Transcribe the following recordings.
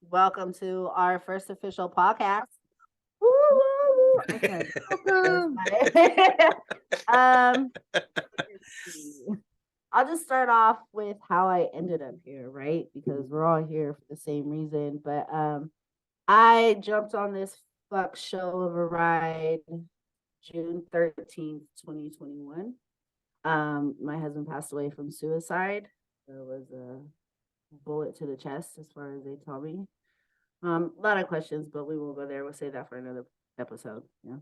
Welcome to our first official podcast. Woo, woo, woo. Okay. Welcome. um, I'll just start off with how I ended up here, right? Because we're all here for the same reason. But I jumped on this fuck show of a ride June 13th, 2021. My husband passed away from suicide. There was a bullet to the chest, as far as they told me. A lot of questions, but we won't go there. We'll save that for another episode. Yeah.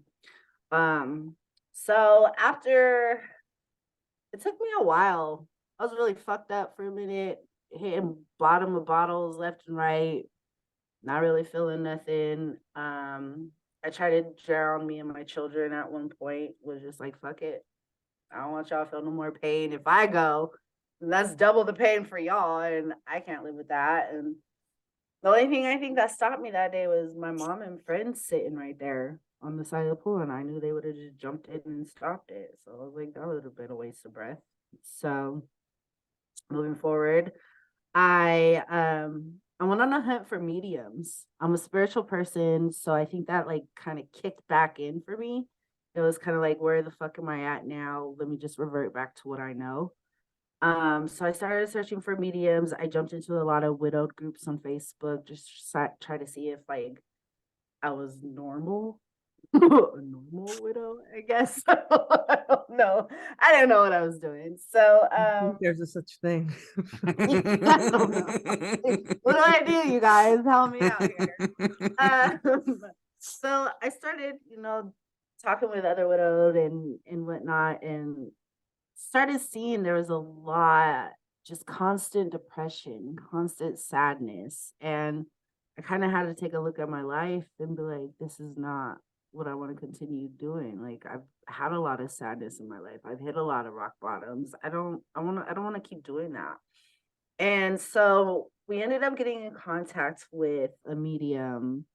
Um, so after it took me a while, I was really fucked up for a minute, hitting bottom of bottles left and right, not really feeling nothing. I tried to drown me and my children at one point, was just like, fuck it. I don't want y'all to feel no more pain. If I go, that's double the pain for y'all, and I can't live with that. And the only thing I think that stopped me that day was my mom and friends sitting right there on the side of the pool, and I knew they would have just jumped in and stopped it. So I was like, that would have been a waste of breath. So moving forward, I went on a hunt for mediums. I'm a spiritual person, so I think that like kind of kicked back in for me. It was kind of like, where the fuck am I at now? Let me just revert back to what I know. So I started searching for mediums. I jumped into a lot of widowed groups on Facebook, just try to see if like I was normal, a normal widow, I guess. I don't know. I didn't know what I was doing. So I think there's a such thing. I don't know. What do I do, you guys? Help me out here. So I started, talking with other widowed and whatnot, and started seeing there was a lot, just constant depression, constant sadness. And I kind of had to take a look at my life and be like, this is not what I want to continue doing. Like I've had a lot of sadness in my life. I've hit a lot of rock bottoms. I don't want to keep doing that. And so we ended up getting in contact with a medium.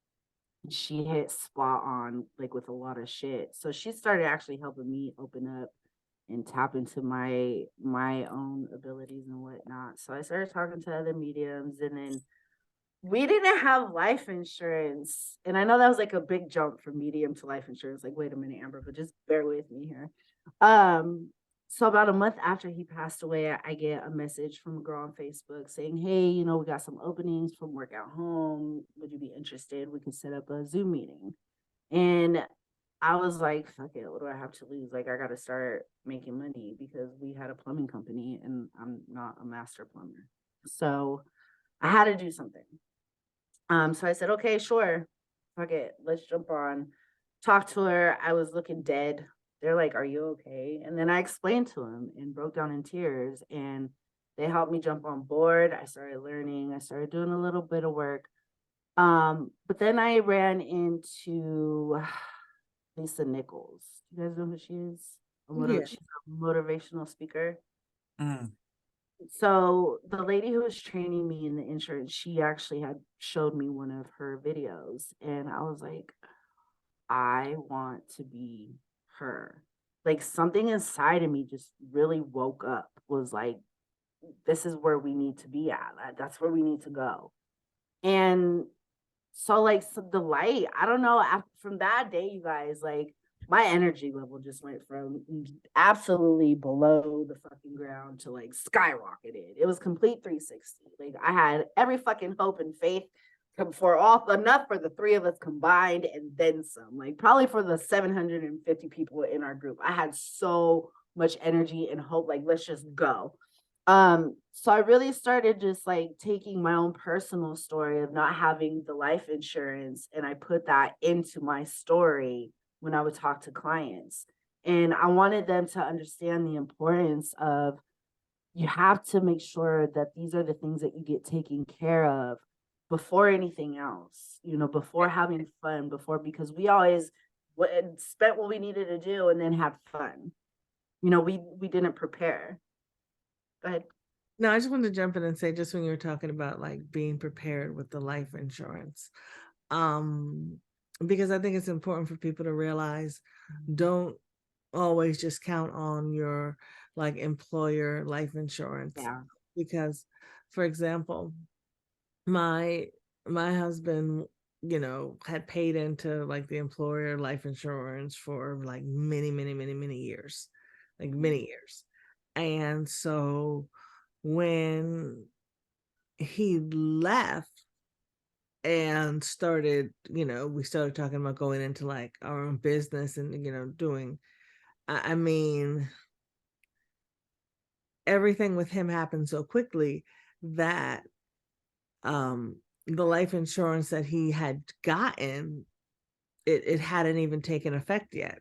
She hit spot on, like with a lot of shit. So she started actually helping me open up and tap into my own abilities and whatnot. So I started talking to other mediums, and then we didn't have life insurance. And I know that was like a big jump from medium to life insurance. Like, wait a minute, Amber, but just bear with me here. Um, so about a month after he passed away, I get a message from a girl on Facebook saying, hey, we got some openings from work at home. Would you be interested? We can set up a Zoom meeting. And I was like, fuck it, what do I have to lose? Like, I got to start making money because we had a plumbing company and I'm not a master plumber. So I had to do something. So I said, okay, sure. Fuck it. Let's jump on. Talk to her. I was looking dead. They're like, are you okay? And then I explained to them and broke down in tears. And they helped me jump on board. I started learning. I started doing a little bit of work. But then I ran into Lisa Nichols. You guys know who she is? Yeah. She's a motivational speaker. Mm. So the lady who was training me in the insurance, she actually had showed me one of her videos, and I was like, I want to be her. Like something inside of me just really woke up, was like, this is where we need to be at. That's where we need to go. And so like, so the light, I don't know, from that day, you guys, like my energy level just went from absolutely below the fucking ground to like skyrocketed. It was complete 360. Like I had every fucking hope and faith for all enough for the three of us combined and then some. Like probably for the 750 people in our group, I had so much energy and hope. Like let's just go. So I really started just like taking my own personal story of not having the life insurance, and I put that into my story when I would talk to clients. And I wanted them to understand the importance of, you have to make sure that these are the things that you get taken care of before anything else, before having fun, because we always spent what we needed to do and then had fun. We didn't prepare. Go ahead. No, I just wanted to jump in and say, just when you were talking about like being prepared with the life insurance, um, because I think it's important for people to realize, don't always just count on your like employer life insurance. Yeah. Because, for example, my my husband, had paid into like the employer life insurance for like many, many, many, many years, like many years. And so when he left and started, we started talking about going into like our own business and, doing, I mean, everything with him happened so quickly that um the life insurance that he had gotten, it hadn't even taken effect yet.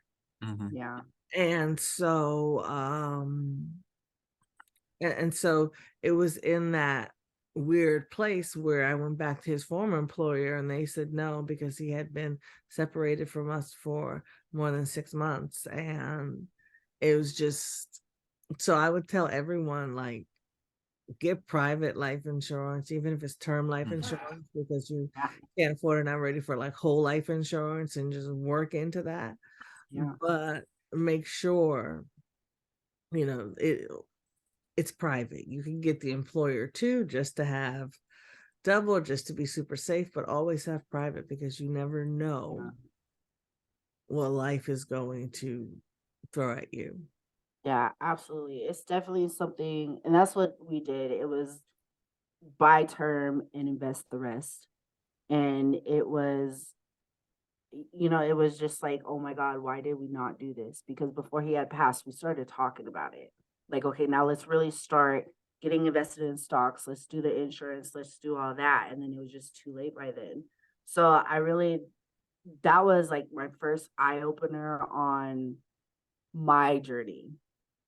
Yeah. And so and so it was in that weird place where I went back to his former employer and they said no, because he had been separated from us for more than 6 months. And it was just, so I would tell everyone, like, get private life insurance, even if it's term life insurance, because you Yeah. can't afford it, not ready for like whole life insurance, and just work into that. Yeah. But make sure, it's private. You can get the employer too, just to have double, just to be super safe, but always have private, because you never know Yeah. what life is going to throw at you. Yeah, absolutely. It's definitely something, and that's what we did. It was buy term and invest the rest. And it was, it was just like, oh my God, why did we not do this? Because before he had passed, we started talking about it. Like, okay, now let's really start getting invested in stocks. Let's do the insurance. Let's do all that. And then it was just too late by then. So I really, that was like my first eye opener on my journey.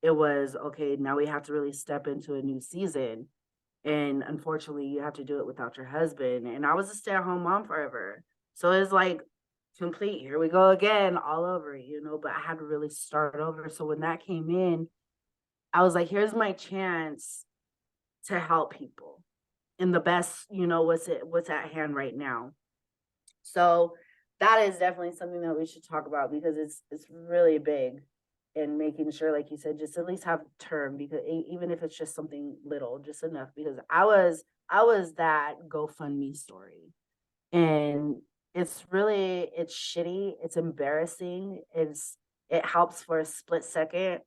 It was, okay, now we have to really step into a new season. And unfortunately, you have to do it without your husband. And I was a stay-at-home mom forever. So it's like complete, here we go again, all over, but I had to really start over. So when that came in, I was like, here's my chance to help people in the best, what's at hand right now. So that is definitely something that we should talk about, because it's really big. And making sure, like you said, just at least have term, because even if it's just something little, just enough. Because I was that GoFundMe story, and it's shitty, it's embarrassing, it helps for a split second.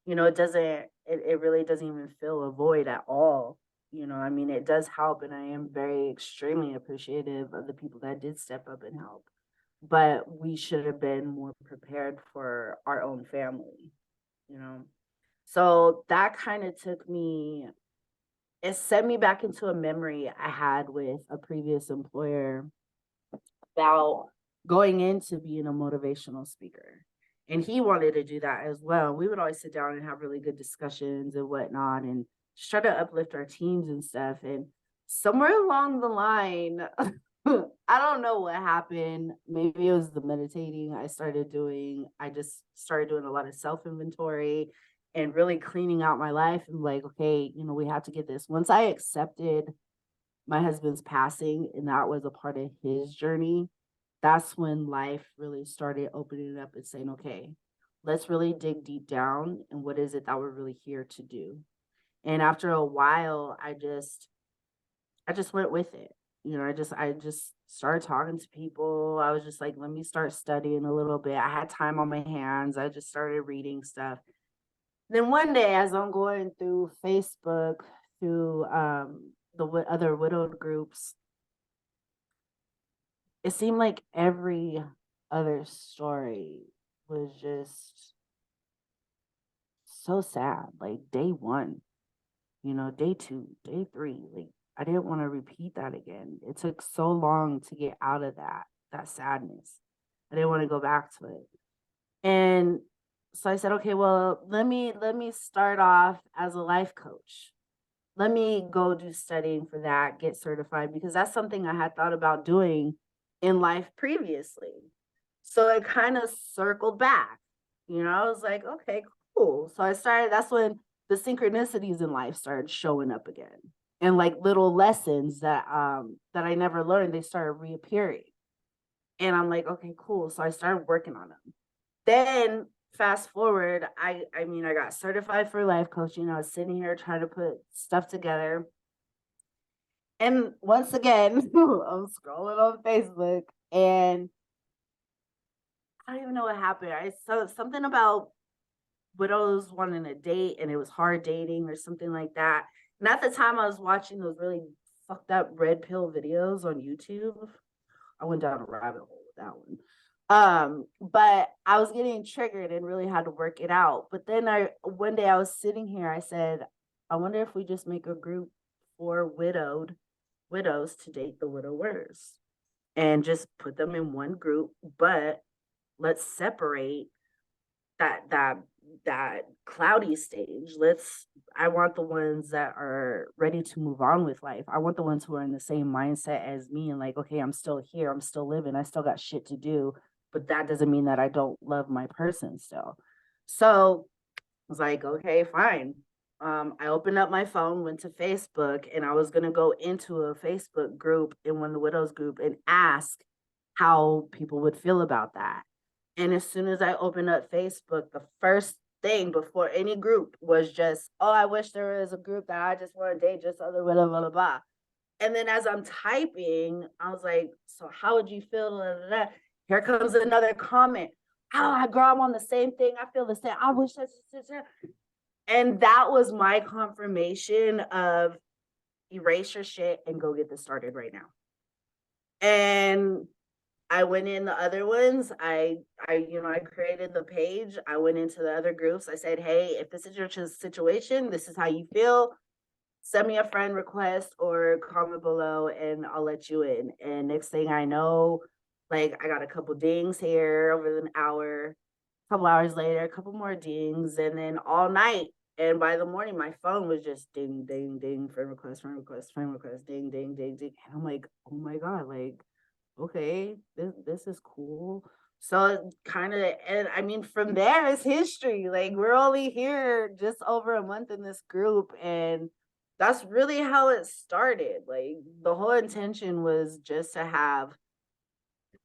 It really doesn't even fill a void at all. I mean, it does help, and I am very extremely appreciative of the people that did step up and help, but we should have been more prepared for our own family, you know. So that kind of it sent me back into a memory I had with a previous employer about going into being a motivational speaker. And he wanted to do that as well. We would always sit down and have really good discussions and whatnot, and just try to uplift our teams and stuff. And somewhere along the line, I don't know what happened. Maybe it was the meditating I started doing. I just started doing a lot of self inventory and really cleaning out my life. And like, okay, we have to get this. Once I accepted my husband's passing, and that was a part of his journey, that's when life really started opening up and saying, okay, let's really dig deep down, and what is it that we're really here to do. And after a while, I just went with it. I just started talking to people. I was just like, let me start studying a little bit. I had time on my hands. I just started reading stuff. Then one day, as I'm going through Facebook, through the other widowed groups, it seemed like every other story was just so sad. Like day one, day two, day three. Like, I didn't want to repeat that again. It took so long to get out of that sadness. I didn't want to go back to it. And so I said, okay, well, let me start off as a life coach. Let me go do studying for that, get certified, because that's something I had thought about doing in life previously. So it kind of circled back. I was like, okay, cool. So that's when the synchronicities in life started showing up again. And like little lessons that I never learned, they started reappearing. And I'm like, okay, cool. So I started working on them. Then fast forward, I mean, I got certified for life coaching. I was sitting here trying to put stuff together. And once again, I'm scrolling on Facebook and I don't even know what happened. I saw something about widows wanting a date and it was hard dating or something like that. And at the time I was watching those really fucked up red pill videos on YouTube. I went down a rabbit hole with that one. But I was getting triggered and really had to work it out. But then I one day I was sitting here, I said, I wonder if we just make a group for widows to date the widowers and just put them in one group, but let's separate that that cloudy stage. I want the ones that are ready to move on with life. I want the ones who are in the same mindset as me and like, okay, I'm still here, I'm still living, I still got shit to do, but that doesn't mean that I don't love my person still. So I was like, okay, fine. I opened up my phone, went to Facebook, and I was gonna go into a Facebook group in one of the widows group and ask how people would feel about that. And as soon as I opened up Facebook, the first thing before any group was just, oh, I wish there was a group that I just want to date just other blah, blah, blah, blah. And then as I'm typing, I was like, so how would you feel? Blah, blah, blah. Here comes another comment. Oh, I girl, I'm on the same thing. I feel the same. I wish that's. And that was my confirmation of erase your shit and go get this started right now. And I went in the other ones. I created the page. I went into the other groups. I said, hey, if this is your situation, this is how you feel. Send me a friend request or comment below and I'll let you in. And next thing I know, like I got a couple dings here over an hour, a couple hours later, a couple more dings, and then all night. And by the morning, my phone was just ding, ding, ding, friend request, friend request, friend request, ding, ding, ding, ding. And I'm like, oh my God, like okay, this is cool. So kind of, and I mean, from there is history. Like we're only here just over a month in this group, and that's really how it started. Like the whole intention was just to have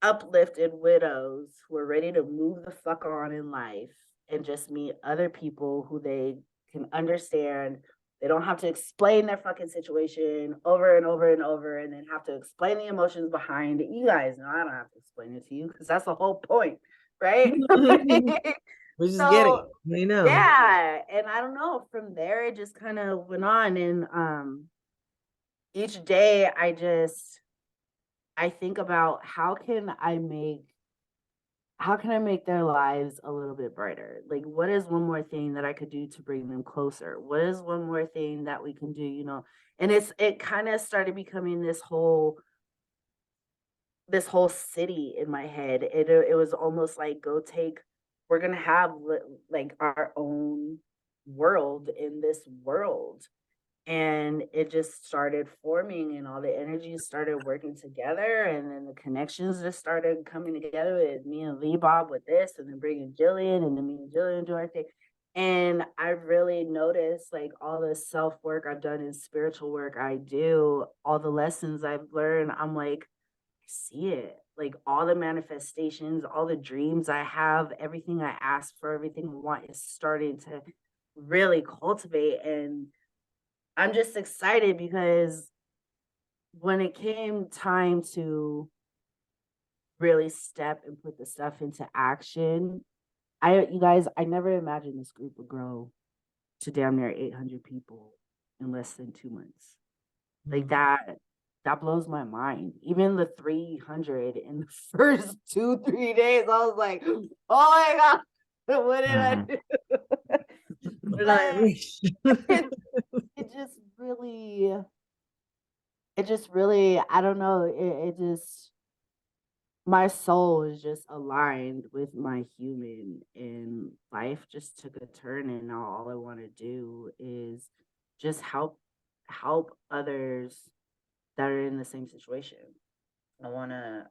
uplifted widows who are ready to move the fuck on in life and just meet other people who they can understand. They don't have to explain their fucking situation over and over and over and then have to explain the emotions behind it. You guys know I don't have to explain it to you because that's the whole point, right? We just get it. So We know. yeah, and I don't know, from there it just kind of went on and each day I think about how can I make their lives a little bit brighter? Like, what is one more thing that I could do to bring them closer? What is one more thing that we can do, you know? And it kind of started becoming this whole city in my head. It was almost like we're gonna have like our own world in this world, and it just started forming and all the energies started working together and then the connections just started coming together with me and Lee Bob with this and then bringing Jillian and then me and Jillian do our thing. And I really noticed like all the self-work I've done in spiritual work I do, all the lessons I've learned, I'm like, I see it. Like all the manifestations, all the dreams I have, everything I ask for, everything I want is starting to really cultivate. And I'm just excited because when it came time to really step and put the stuff into action, you guys, I never imagined this group would grow to damn near 800 people in less than 2 months. Like that blows my mind. Even the 300 in the first 2, 3 days, I was like, oh my God, what did I do? But it, it just really I don't know, it just my soul is just aligned with my human and life just took a turn and now all I want to do is just help others that are in the same situation. I want to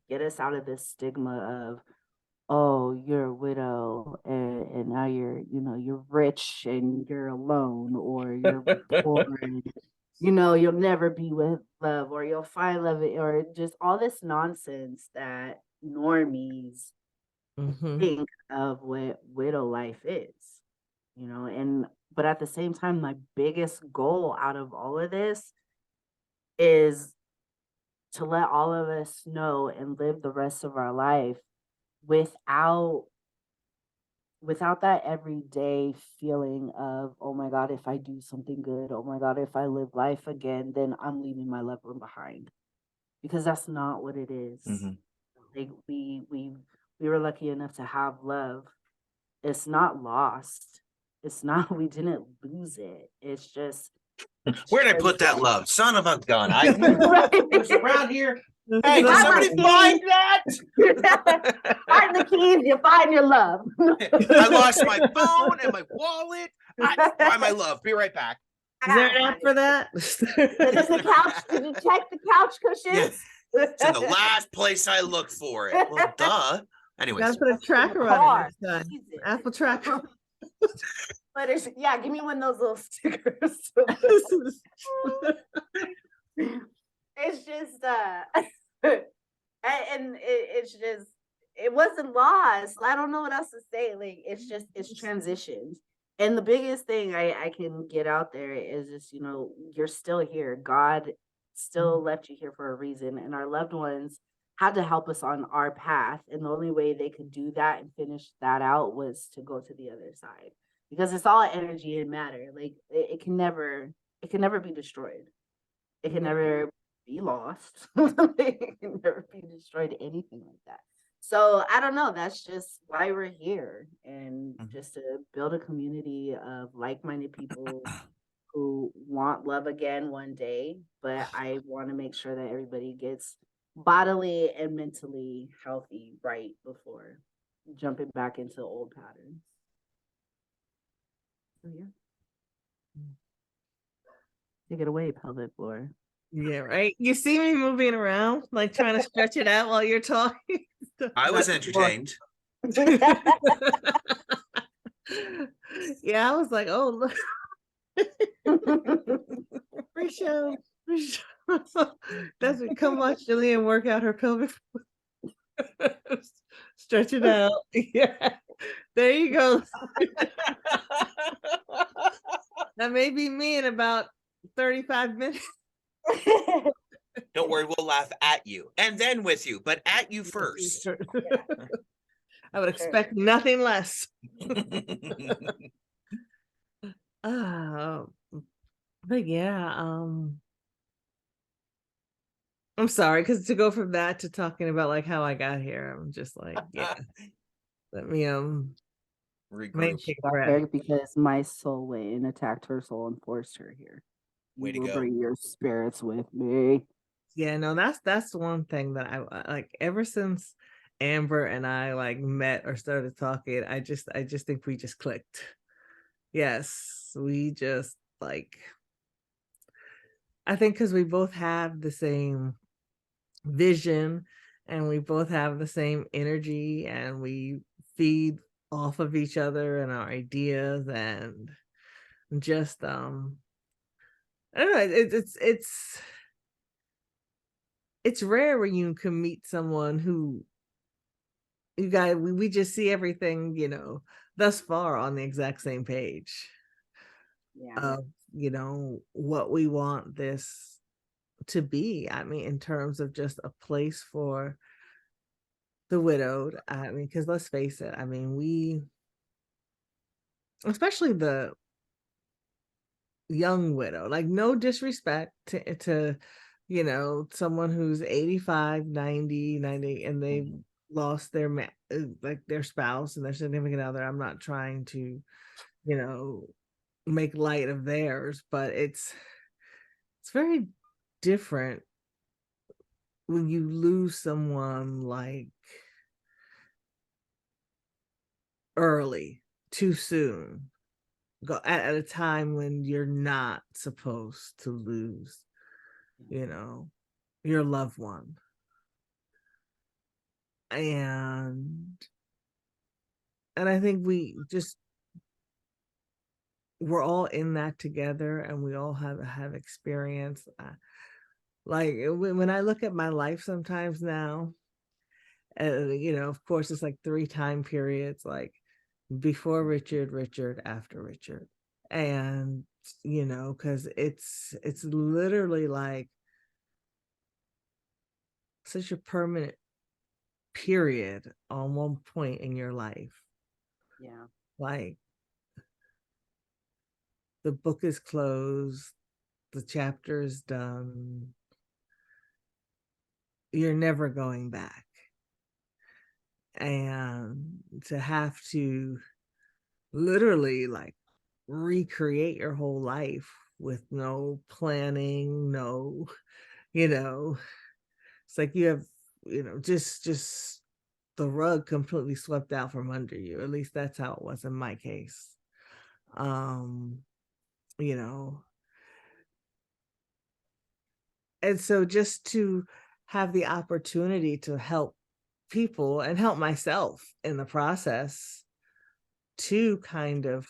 get us out of this stigma of oh, you're a widow and now you're rich and you're alone or you're poor and you'll never be with love or you'll find love or just all this nonsense that normies think of what widow life is, and but at the same time, my biggest goal out of all of this is to let all of us know and live the rest of our life without that everyday feeling of, oh my God, if I do something good, oh my God, if I live life again, then I'm leaving my loved one behind. Because that's not what it is. Mhm. Like we were lucky enough to have love. It's not lost. It's not, we didn't lose it. It's just Where'd I put that love? Son of a gun. I Right. was around here. Hey, If did I somebody was find that? find the keys, you find your love. I lost my phone and my wallet. Find my love. Be right back. Is there an app for that? Did the couch? Did you check the couch cushions? It's in the last place I looked for it. Well, duh. Anyways, Gotta put a tracker on it next time. Apple tracker. But it's, yeah, give me one of those little stickers. It's just and it's just, it wasn't lost. I don't know what else to say. Like, it's transitions. And the biggest thing I can get out there is just, you're still here. God still left you here for a reason, and our loved ones had to help us on our path. And the only way they could do that and finish that out was to go to the other side, because it's all energy and matter. Like, it can never be destroyed. It can never be lost. It can never be destroyed, anything like that. So I don't know. That's just why we're here, and just to build a community of like-minded people who want love again one day. But I want to make sure that everybody gets bodily and mentally healthy right before jumping back into old patterns. So yeah. Take it away, pelvic floor. Yeah, right. You see me moving around, like trying to stretch it out while you're talking. I was entertained. Yeah, I was like, oh, look. Free show. That's what, come watch Jillian work out her pelvic. Stretch it out. Yeah. There you go. That may be me in about 35 minutes. Don't worry, we'll laugh at you and then with you, but at you first. I would expect nothing less. But yeah, I'm sorry, because to go from that to talking about like how I got here, I'm just like, yeah. Let me Regroup. Because my soul went and attacked her soul and forced her here. Way to You will go. bring your spirits with me. Yeah, no, that's one thing that I like. Ever since Amber and I like met or started talking, I just think we just clicked. Yes, we just like, I think because we both have the same vision and we both have the same energy, and we feed off of each other and our ideas, and just I don't know, it's rare when you can meet someone who you guys, we just see everything, thus far on the exact same page. Yeah. Of, what we want this to be. I mean, in terms of just a place for the widowed. I mean, because let's face it, I mean, we, especially the young widow, like, no disrespect to someone who's 85, 90, and they lost their like their spouse and their significant other. I'm not trying to make light of theirs, but it's very different when you lose someone like early, too soon, go at a time when you're not supposed to lose your loved one. And I think we're all in that together, and we all have experience. Like, when I look at my life sometimes now, of course, it's like 3 time periods, like before Richard, after Richard. And because it's literally like such a permanent period on one point in your life. Yeah. Like, the book is closed, the chapter is done, you're never going back. And to have to literally like recreate your whole life with no planning, no, it's like you have, just the rug completely swept out from under you. At least that's how it was in my case. Um, you know, and so just to have the opportunity to help people and help myself in the process to kind of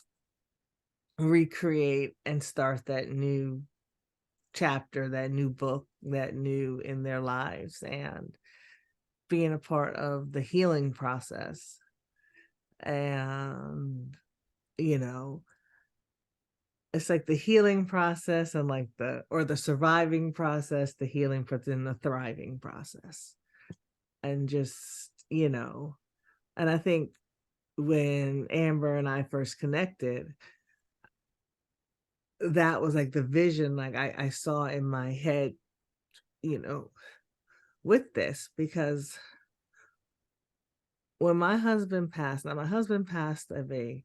recreate and start that new chapter, that new book, that new in their lives, and being a part of the healing process. And, you know, it's like the healing process and like the surviving process, the healing, but then the thriving process. And just, and I think when Amber and I first connected, that was like the vision, like I saw in my head, with this, because when my husband passed, now my husband passed of they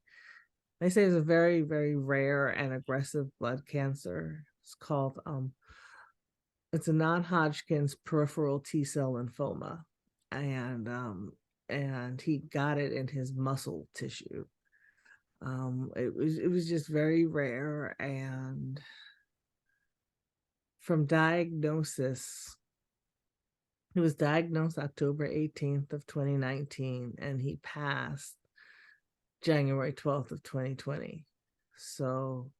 say it's a very, very rare and aggressive blood cancer. It's called, it's a non-Hodgkin's peripheral T-cell lymphoma. And he got it in his muscle tissue. It was just very rare, and from diagnosis, he was diagnosed October 18th of 2019, and he passed January 12th of 2020. So,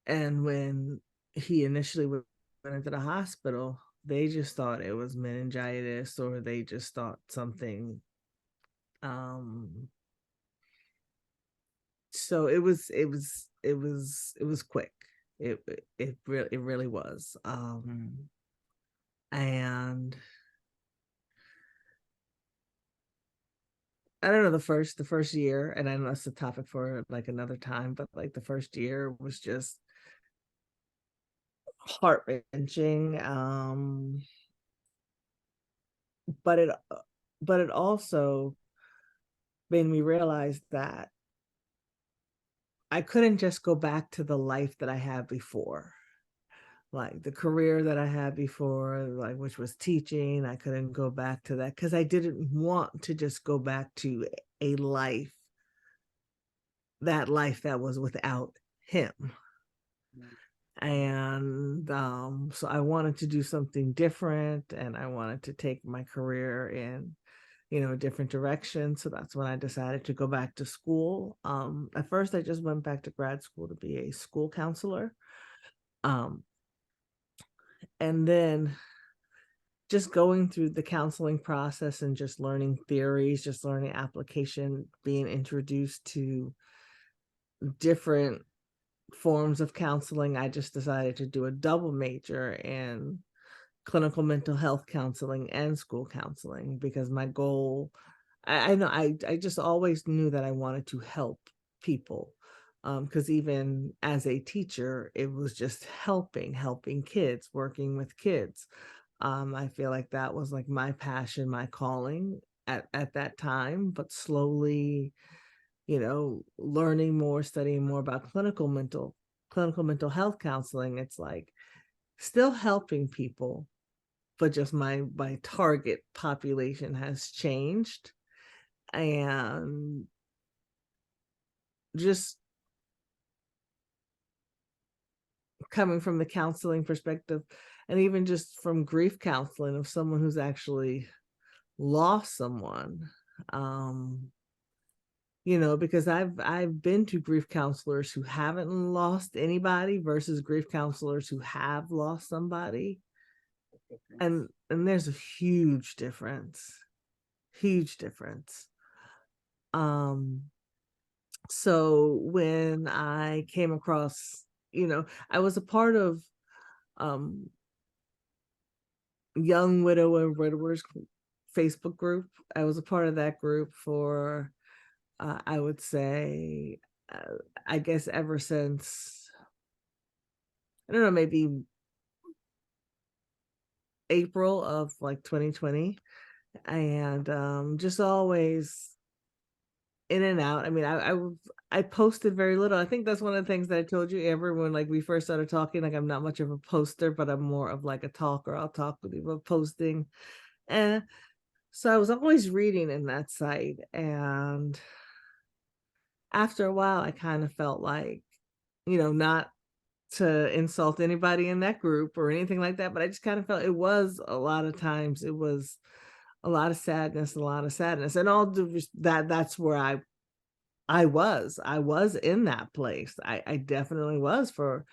and when he initially went into the hospital, they just thought it was meningitis, or they just thought something. So it was quick. It really was. And I don't know, the first year, and I know that's a topic for like another time, but like the first year was just heart-wrenching. But it also made me realize that I couldn't just go back to the life that I had before, like the career that I had before, like which was teaching. I couldn't go back to that because I didn't want to just go back to a life that was without him. And so I wanted to do something different, and I wanted to take my career in a different direction. So that's when I decided to go back to school. At first I just went back to grad school to be a school counselor, and then just going through the counseling process and just learning theories, just learning application, being introduced to different forms of counseling, I just decided to do a double major in clinical mental health counseling and school counseling, because my goal, I know, I just always knew that I wanted to help people, because even as a teacher, it was just helping kids, working with kids. I feel like that was like my passion, my calling at that time. But slowly, learning more, studying more about clinical mental health counseling, it's like still helping people, but just my target population has changed. And just coming from the counseling perspective, and even just from grief counseling of someone who's actually lost someone, because I've been to grief counselors who haven't lost anybody versus grief counselors who have lost somebody. And there's a huge difference. Huge difference. So when I came across, I was a part of young widow and widowers Facebook group. I was a part of that group for, I would say, I guess ever since, I don't know, maybe April of like 2020. And just always in and out. I mean, I posted very little. I think that's one of the things that I told you, Amber, when like we first started talking. Like, I'm not much of a poster, but I'm more of like a talker. I'll talk with you about posting. And so I was always reading in that site. And after a while, I kind of felt like, not to insult anybody in that group or anything like that, but I just kind of felt it was a lot of times, it was a lot of sadness, and all that's where I was in that place. I definitely was for,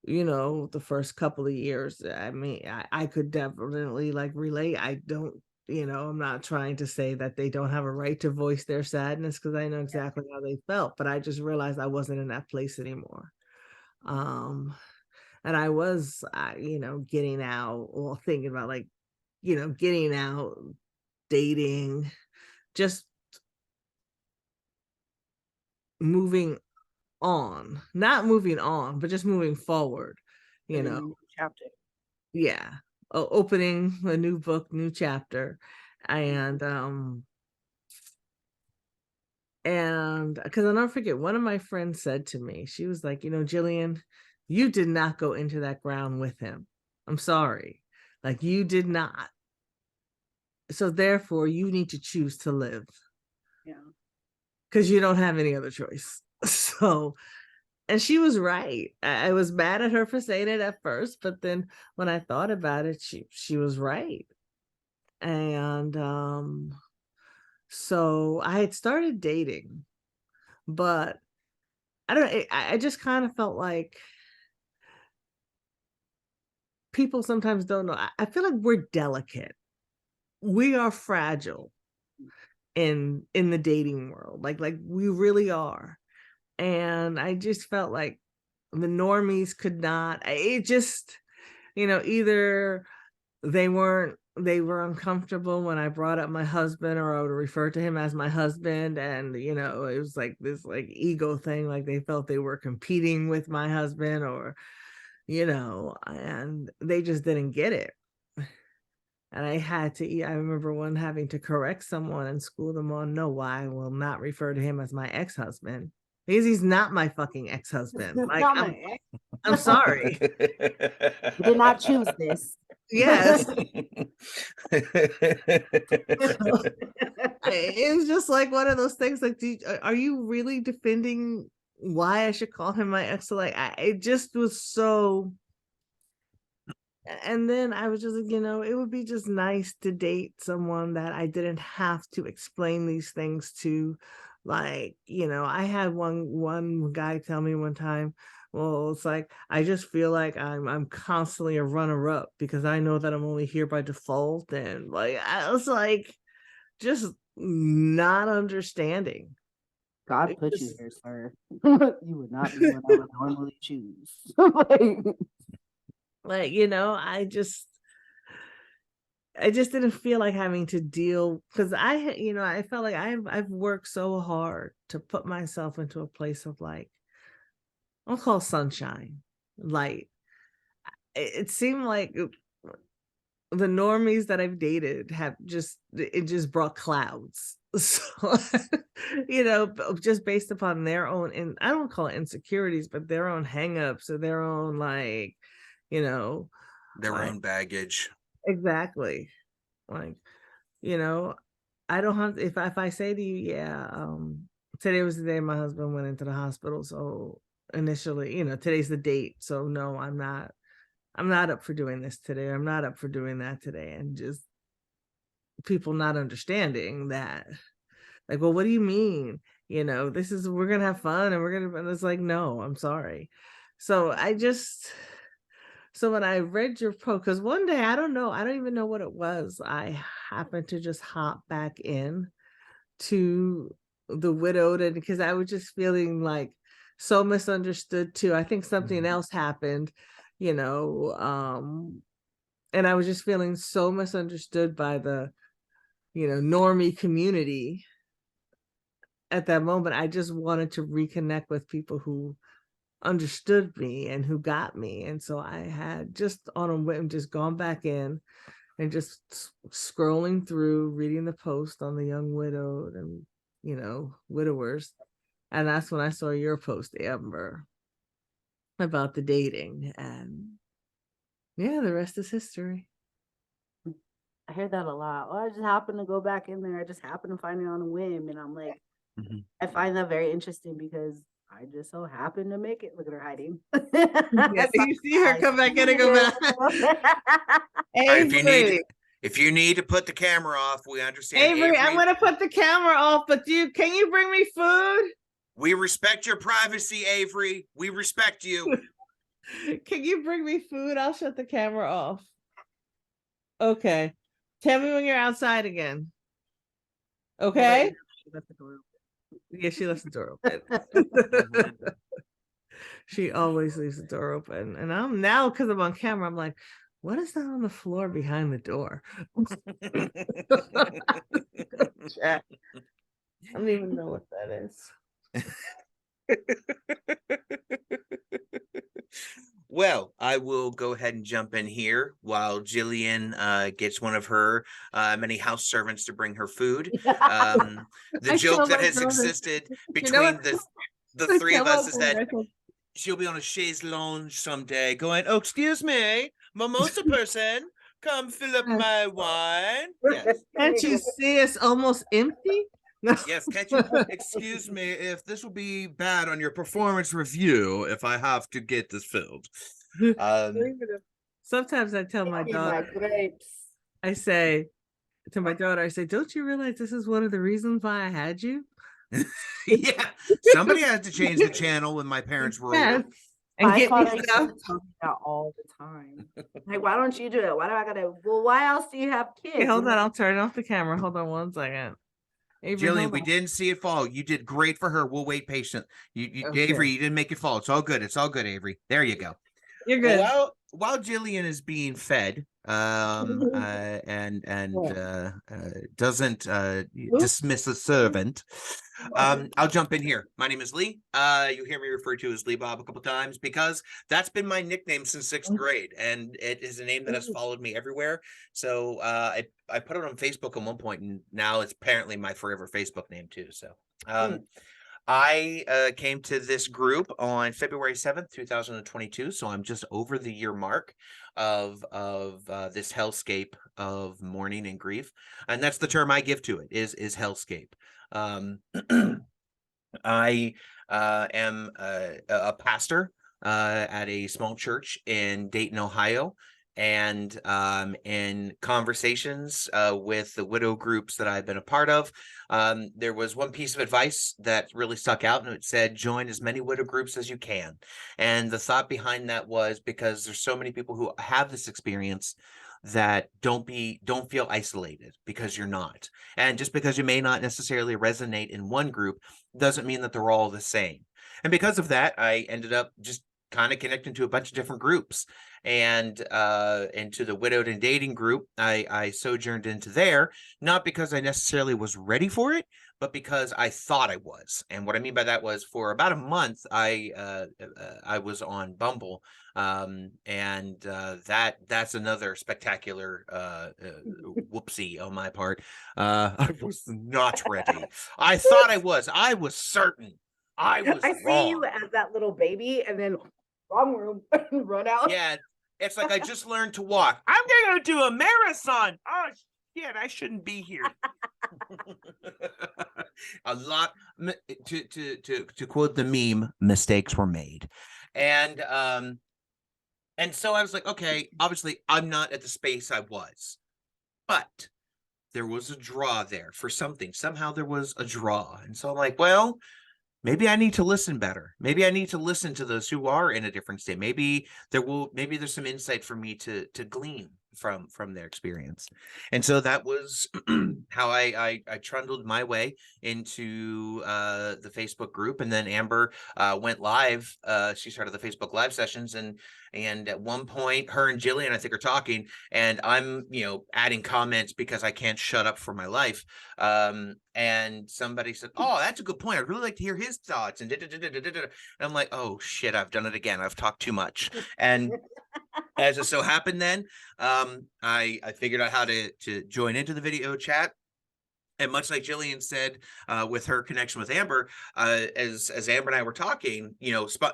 the first couple of years. I mean, I could definitely like relate. I don't, I'm not trying to say that they don't have a right to voice their sadness, because I know exactly how they felt, but I just realized I wasn't in that place anymore. And I was, getting out, or thinking about like, getting out, dating, just moving on, not moving on, but just moving forward, Chapter. yeah. Opening a new book, new chapter. And because I'll never forget, one of my friends said to me, she was like, Jillian, you did not go into that ground with him. I'm sorry. Like, you did not. So therefore, you need to choose to live. Yeah. Because you don't have any other choice. So, and she was right. I was mad at her for saying it at first, but then when I thought about it, she was right. And so I had started dating, but I don't know, I just kind of felt like people sometimes don't know. I feel like we're delicate. We are fragile in the dating world. Like we really are. And I just felt like the normies could not. It just, either they were uncomfortable when I brought up my husband, or I would refer to him as my husband, and it was like this like ego thing, like they felt they were competing with my husband, or and they just didn't get it. And I remember one having to correct someone and school them on, no, I will not refer to him as my ex-husband, because he's not my fucking ex-husband. Like, I'm sorry. You did not choose this. Yes. It was just like one of those things, like, are you really defending why I should call him my ex? Like, it just was so. And then I was just like, it would be just nice to date someone that I didn't have to explain these things to. Like, I had one guy tell me one time, well, it's like, I just feel like I'm constantly a runner-up because I know that I'm only here by default. And like, I was like, just not understanding. God It put you just, here, sir. You would not be what I would normally choose. like, I just didn't feel like having to deal, because I felt like I've worked so hard to put myself into a place of like, I'll call sunshine, light. It seemed like the normies that I've dated have just brought clouds. So, just based upon their own, and I don't call it insecurities, but their own hangups, or their own like, their like, own baggage. exactly. Like, I don't have, if I say to you, yeah, today was the day my husband went into the hospital. So initially, today's the date. So no, I'm not up for doing this today. I'm not up for doing that today. And just people not understanding that, like, well, what do you mean? We're gonna have fun, and it's like, no, I'm sorry. So so when I read your post, because one day, I don't even know what it was, I happened to just hop back in to the widowed, and because I was just feeling like so misunderstood too. I think something else happened, you know, um, And I was just feeling so misunderstood by the, normie community at that moment. I just wanted to reconnect with people who understood me and who got me. And so I had just on a whim just gone back in and just scrolling through, reading the post on the young widowed and, widowers. And that's when I saw your post, Amber, about the dating. And yeah, the rest is history. I hear that a lot. Well, I just happened to go back in there. I just happened to find it on a whim. And I'm like, I find that very interesting because I just so happened to make it. Look at her hiding. Yeah, you see her come back in and go back. Right, if you need to put the camera off, we understand. Avery, I'm gonna put the camera off, but can you bring me food? We respect your privacy, Avery. We respect you. Can you bring me food? I'll shut the camera off. Okay. Tell me when you're outside again. Okay? Yeah, she left the door open. She always leaves the door open. And I'm now, because I'm on camera, I'm like, what is that on the floor behind the door? I don't even know what that is. Well, I will go ahead and jump in here while Jillian gets one of her many house servants to bring her food. The joke that has existed between the three of us is that she'll be on a chaise lounge someday going, oh, excuse me, mimosa person, come fill up my wine. Yes. Can't you see it's almost empty? Yes, can't you excuse me if this will be bad on your performance review if I have to get this filled. Sometimes I tell my daughter, I say to my daughter, I say, don't you realize this is one of the reasons why I had you? Yeah, somebody has to change the channel when my parents roll. Yes. And my get father me used stuff. to tell me that all the time. Like, why don't you do it? Why do I gotta? Well, why else do you have kids? Okay, hold on, I'll turn off the camera. Hold on 1 second. Avery, Jillian, we didn't see it fall. You did great for her. We'll wait patient. Okay. Avery, you didn't make it fall. It's all good. It's all good, Avery. There you go. You're good. While Jillian is being fed, and doesn't dismiss a servant, I'll jump in here. My name is Lee. You hear me refer to as Lee Bob a couple times because that's been my nickname since 6th grade, and it is a name that has followed me everywhere. So I put it on Facebook at one point, and now it's apparently my forever Facebook name too. So I came to this group on February 7th, 2022. So I'm just over the year mark of this hellscape of mourning and grief. And that's the term I give to it is hellscape. I am a pastor at a small church in Dayton, Ohio. And in conversations with the widow groups that I've been a part of, there was one piece of advice that really stuck out, and it said, join as many widow groups as you can. And the thought behind that was because there's so many people who have this experience that don't feel isolated, because you're not. And just because you may not necessarily resonate in one group doesn't mean that they're all the same. And because of that, I ended up just kind of connecting to a bunch of different groups. And into the widowed and dating group, I sojourned into there, not because I necessarily was ready for it, but because I thought I was. And what I mean by that was, for about a month, I was on Bumble, and that's another spectacular whoopsie on my part. I was not ready. I thought I was. I was certain. I was I wrong. see you as that little baby, and then wrong room, run out. Yeah, it's like I just learned to walk. I'm gonna do a marathon. Oh shit, I shouldn't be here. A lot to quote the meme, mistakes were made. And so I was like, okay, obviously I'm not at the space I was, but there was a draw there for something. Somehow there was a draw. And so I'm like, well, maybe I need to listen better. Maybe I need to listen to those who are in a different state. Maybe there's some insight for me to glean from their experience. And so that was how I trundled my way into the Facebook group. And then Amber went live. She started the Facebook live sessions, and And at one point, her and Jillian, I think, are talking, and I'm, adding comments because I can't shut up for my life. And somebody said, "Oh, that's a good point. I'd really like to hear his thoughts." And I'm like, "Oh shit, I've done it again. I've talked too much." And as it so happened, then I figured out how to join into the video chat. And much like Jillian said, with her connection with Amber, as Amber and I were talking,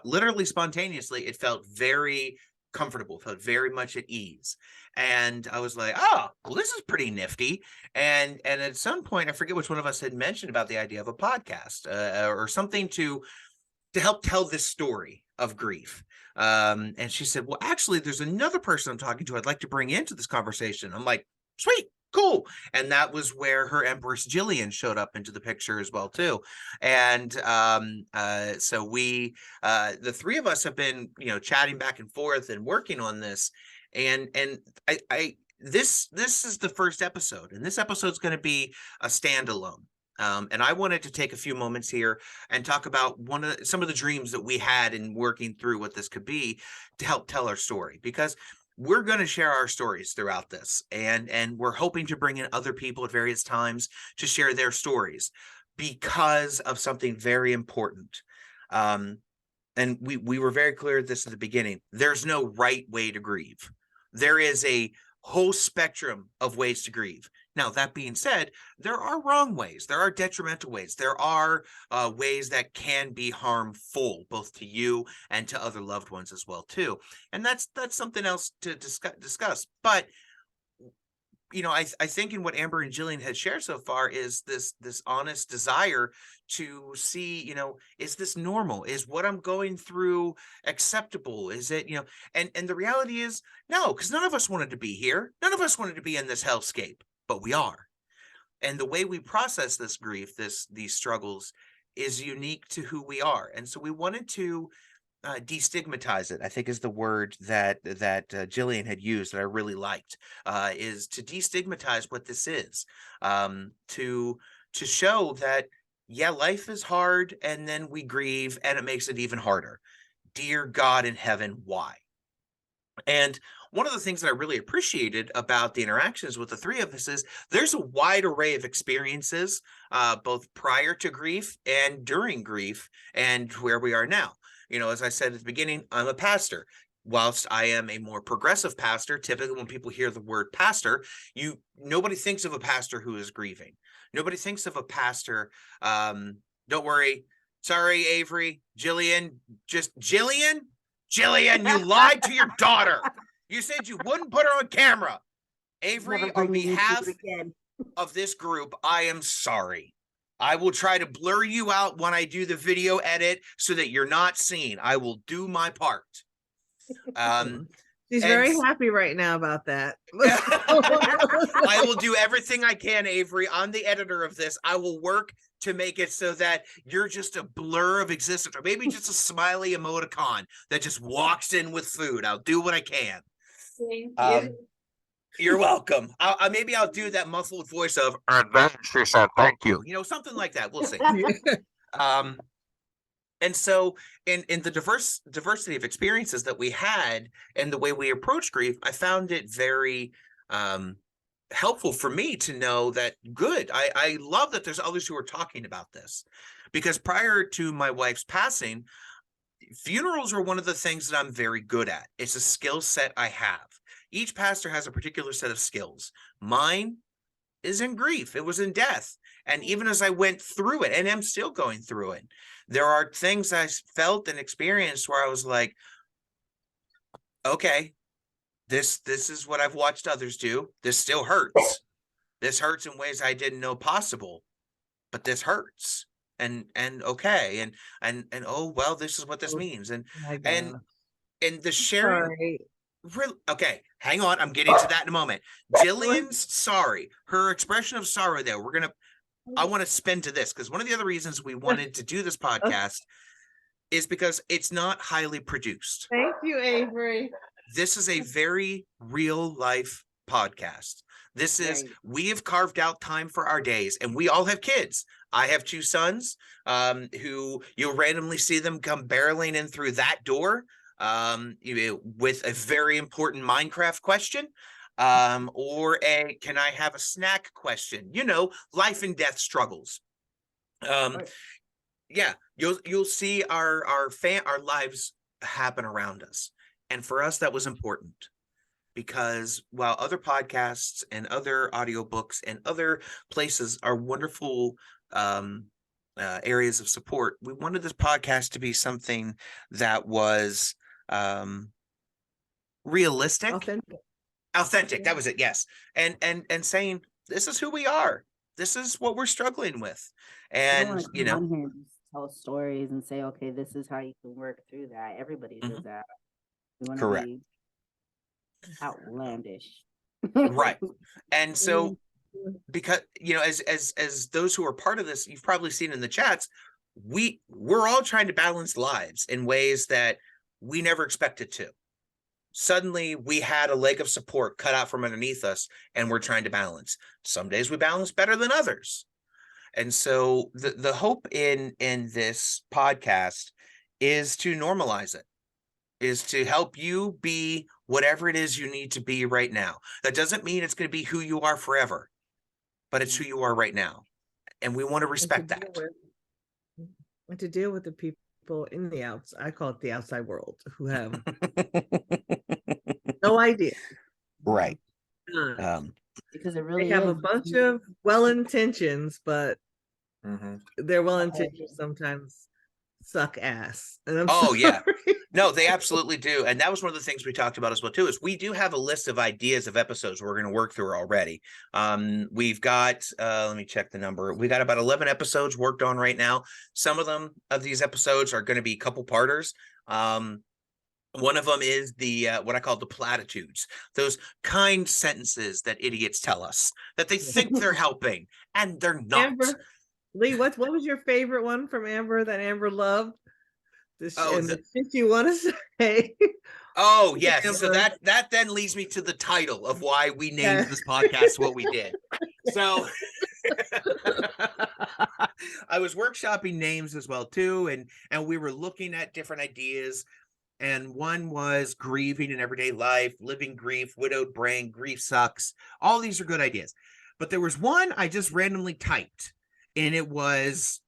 literally spontaneously, it felt very comfortable, felt very much at ease. And I was like, "Oh, well, this is pretty nifty." And at some point, I forget which one of us had mentioned about the idea of a podcast, or something to help tell this story of grief. And she said, "Well, actually, there's another person I'm talking to I'd like to bring into this conversation." I'm like, "Sweet. Cool." And that was where her Empress Jillian showed up into the picture as well too. And so we, the three of us, have been chatting back and forth and working on this. And this is the first episode, and this episode's going to be a standalone. And I wanted to take a few moments here and talk about some of the dreams that we had in working through what this could be to help tell our story, because we're going to share our stories throughout this, and we're hoping to bring in other people at various times to share their stories because of something very important. And we were very clear at this at the beginning. There's no right way to grieve. There is a whole spectrum of ways to grieve. Now, that being said, there are wrong ways. There are detrimental ways. There are ways that can be harmful, both to you and to other loved ones as well, too. And that's something else to discuss. But, I think in what Amber and Jillian had shared so far is this honest desire to see, is this normal? Is what I'm going through acceptable? Is it, and the reality is no, because none of us wanted to be here. None of us wanted to be in this hellscape. But we are. And the way we process this grief, these struggles, is unique to who we are. And so we wanted to destigmatize it, I think is the word that Jillian had used that I really liked, is to destigmatize what this is, to show that, yeah, life is hard, and then we grieve, and it makes it even harder. Dear God in heaven, why? And one of the things that I really appreciated about the interactions with the three of us is there's a wide array of experiences, both prior to grief and during grief, and where we are now. As I said at the beginning, I'm a pastor. Whilst I am a more progressive pastor, typically when people hear the word pastor, nobody thinks of a pastor who is grieving. Nobody thinks of a pastor. Don't worry. Sorry, Avery, Jillian, Jillian, you lied to your daughter. You said you wouldn't put her on camera. Avery, on behalf of this group, I am sorry. I will try to blur you out when I do the video edit so that you're not seen. I will do my part. She's very happy right now about that. I will do everything I can, Avery. I'm the editor of this. I will work to make it so that you're just a blur of existence, or maybe just a smiley emoticon that just walks in with food. I'll do what I can. Thank you. You're welcome. Maybe I'll do that muffled voice of, and then she said, "Thank you." Something like that. We'll see. And so in the diversity of experiences that we had and the way we approach grief, I found it very helpful for me to know that I love that there's others who are talking about this, because prior to my wife's passing, funerals are one of the things that I'm very good at. It's a skill set I have. Each pastor has a particular set of skills. Mine is in grief. It was in death. And even as I went through it, and I'm still going through it, there are things I felt and experienced where I was like, okay, this is what I've watched others do. This still hurts. This hurts in ways I didn't know possible, but this hurts. And okay. And oh, well, this is what this means. And the sharing. Really? Okay, hang on. I'm getting to that in a moment. Jillian's sorry. Her expression of sorrow there. I want to spin to this, because one of the other reasons we wanted to do this podcast is because it's not highly produced. Thank you, Avery. This is a very real life podcast. This is, we have carved out time for our days, and we all have kids. I have two sons who you'll randomly see them come barreling in through that door. with a very important Minecraft question, or a can I have a snack question, life and death struggles. Yeah, you'll see our lives happen around us. And for us, that was important, because while other podcasts and other audiobooks and other places are wonderful areas of support, we wanted this podcast to be something that was realistic, authentic. That was it. Yes. And saying, this is who we are. This is what we're struggling with. And, on here and just tell stories and say, okay, this is how you can work through that. Everybody does that. We want to be outlandish. Right. And so, because, as those who are part of this, you've probably seen in the chats, we're all trying to balance lives in ways that we never expected to. Suddenly we had a leg of support cut out from underneath us, and we're trying to balance. Some days we balance better than others. And so the hope in this podcast is to normalize it, is to help you be whatever it is you need to be right now. That doesn't mean it's going to be who you are forever, but it's who you are right now. And we want to respect that. And to deal with the people in the I call it the outside world, who have no idea. Right. Because it really they have a bunch of well-intentions, but their well-intentions sometimes suck ass. And I'm sorry. Yeah. No, they absolutely do. And that was one of the things we talked about as well, too, is we do have a list of ideas of episodes we're going to work through already. We've got, let me check the number. We got about 11 episodes worked on right now. Some of these episodes are going to be couple parters. One of them is the what I call the platitudes, those kind sentences that idiots tell us that they think they're helping and they're not. Amber, Lee, what was your favorite one from Amber that Amber loved? The shit you want to say. Oh, yes. Amber. So that then leads me to the title of why we named this podcast what we did. So I was workshopping names as well, too. And we were looking at different ideas. And one was grieving in everyday life, living grief, widowed brain, grief sucks. All these are good ideas. But there was one I just randomly typed, and it was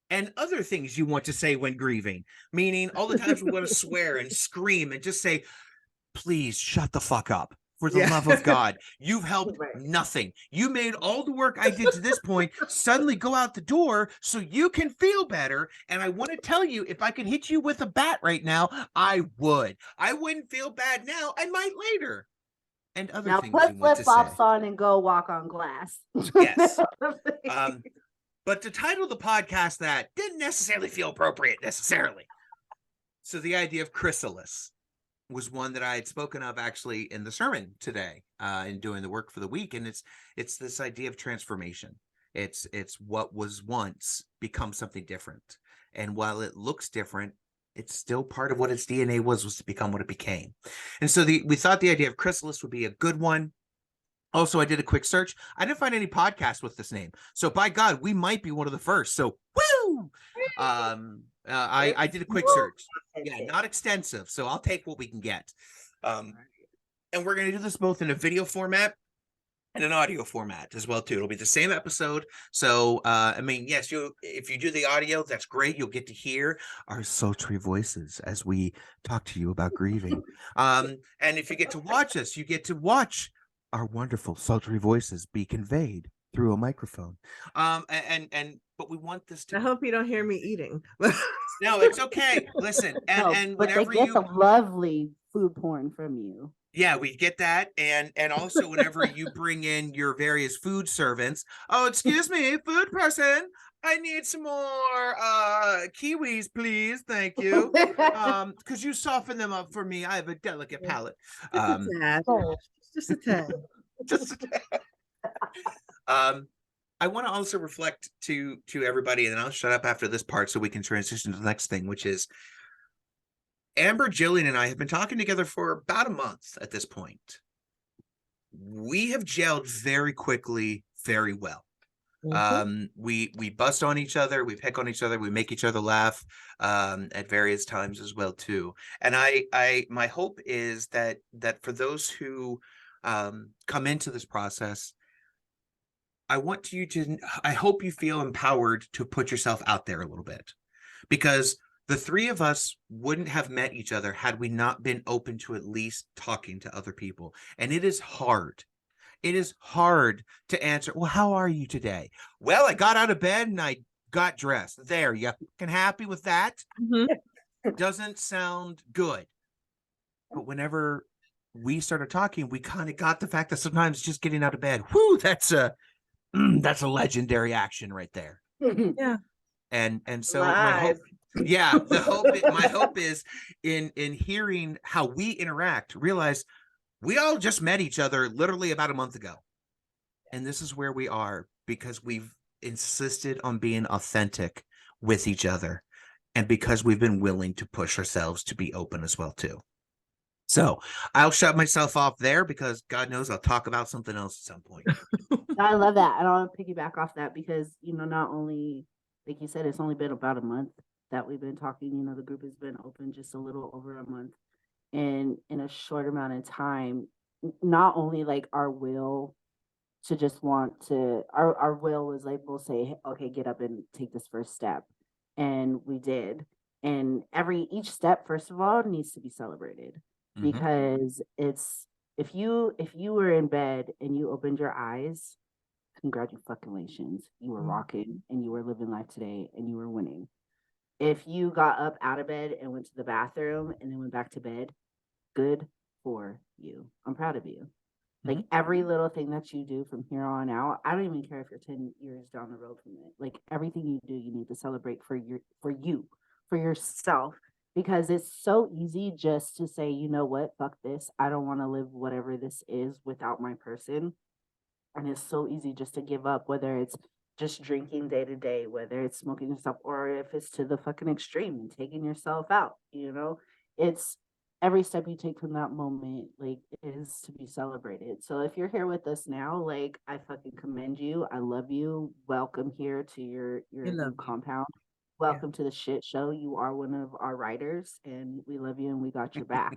and other things you want to say when grieving, meaning all the times we want to swear and scream and just say, please shut the fuck up. For the love of God, you've helped nothing. You made all the work I did to this point suddenly go out the door so you can feel better. And I want to tell you, if I could hit you with a bat right now, I would. I wouldn't feel bad now. I might later. And other things you want to say. Now put flip-flops on and go walk on glass. Yes. But to title the podcast that didn't necessarily feel appropriate necessarily. So the idea of chrysalis was one that I had spoken of actually in the sermon today, in doing the work for the week. And it's this idea of transformation. It's what was once become something different. And while it looks different, it's still part of what its DNA was to become what it became. And so we thought the idea of chrysalis would be a good one. Also, I did a quick search. I didn't find any podcasts with this name. So by God, we might be one of the first. So woo! I did a quick search. Yeah, not extensive. So I'll take what we can get. And we're going to do this both in a video format and an audio format as well, too. It'll be the same episode. So, yes, if you do the audio, that's great. You'll get to hear our sultry voices as we talk to you about grieving. And if you get to watch us, you get to watch our wonderful sultry voices be conveyed through a microphone. But we want this to. I hope you don't hear me eating. No, it's okay. Listen, and but they get some lovely food porn from you. Yeah, we get that, and also whenever you bring in your various food servants. Oh, excuse me, food person. I need some more kiwis, please. Thank you. Could you soften them up for me? I have a delicate palate. Just a tad. Just a tad. I want to also reflect to everybody, and then I'll shut up after this part so we can transition to the next thing, which is Amber, Jillian, and I have been talking together for about a month at this point. We have gelled very quickly, very well. We bust on each other, we pick on each other, we make each other laugh at various times as well too. And my hope is that for those who come into this process, I hope you feel empowered to put yourself out there a little bit, because the three of us wouldn't have met each other had we not been open to at least talking to other people. And it is hard. It is hard to answer, well, how are you today? Well, I got out of bed and I got dressed. There, you fucking happy with that? Doesn't sound good. But whenever we started talking, we kind of got the fact that sometimes just getting out of bed, whoo, that's a legendary action right there. Yeah. And so my hope, my hope is in hearing how we interact, realize we all just met each other literally about a month ago. And this is where we are because we've insisted on being authentic with each other, and because we've been willing to push ourselves to be open as well too. So I'll shut myself off there, because God knows I'll talk about something else at some point. I love that. And I want to piggyback off that because, not only, like you said, it's only been about a month that we've been talking. The group has been open just a little over a month. And in a short amount of time, not only like our will to just want to, our will was like, we'll say, okay, get up and take this first step. And we did. And each step, first of all, needs to be celebrated, because it's, if you were in bed and you opened your eyes, congratulations, you were rocking and you were living life today and you were winning. If you got up out of bed and went to the bathroom and then went back to bed, good for you. I'm proud of you. Like every little thing that you do from here on out, I don't even care if you're 10 years down the road from it. Like everything you do, you need to celebrate for yourself, because it's so easy just to say, you know what, fuck this. I don't want to live whatever this is without my person. And it's so easy just to give up, whether it's just drinking day to day, whether it's smoking yourself, or if it's to the fucking extreme and taking yourself out. It's every step you take from that moment, like, is to be celebrated. So if you're here with us now, like, I fucking commend you. I love you. Welcome here to your new compound. Welcome to the shit show. You are one of our writers, and we love you and we got your back.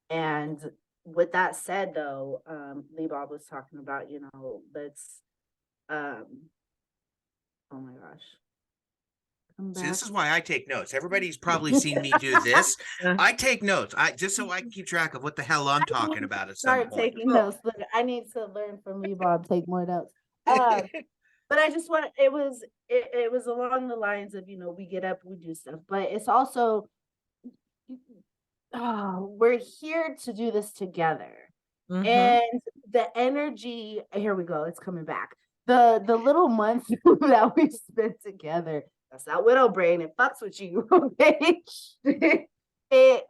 And with that said, though, Lee Bob was talking about, let's, oh my gosh. See, this is why I take notes. Everybody's probably seen me do this. I take notes. Just so I can keep track of what the hell I'm talking about at some point. Start taking notes. Look, I need to learn from Lee Bob, take more notes. But I just want, it was along the lines of, we get up, we do stuff, but it's also, we're here to do this together. And the energy, here we go, it's coming back. The little month that we spent together, that's not widow brain, it fucks with you, okay? The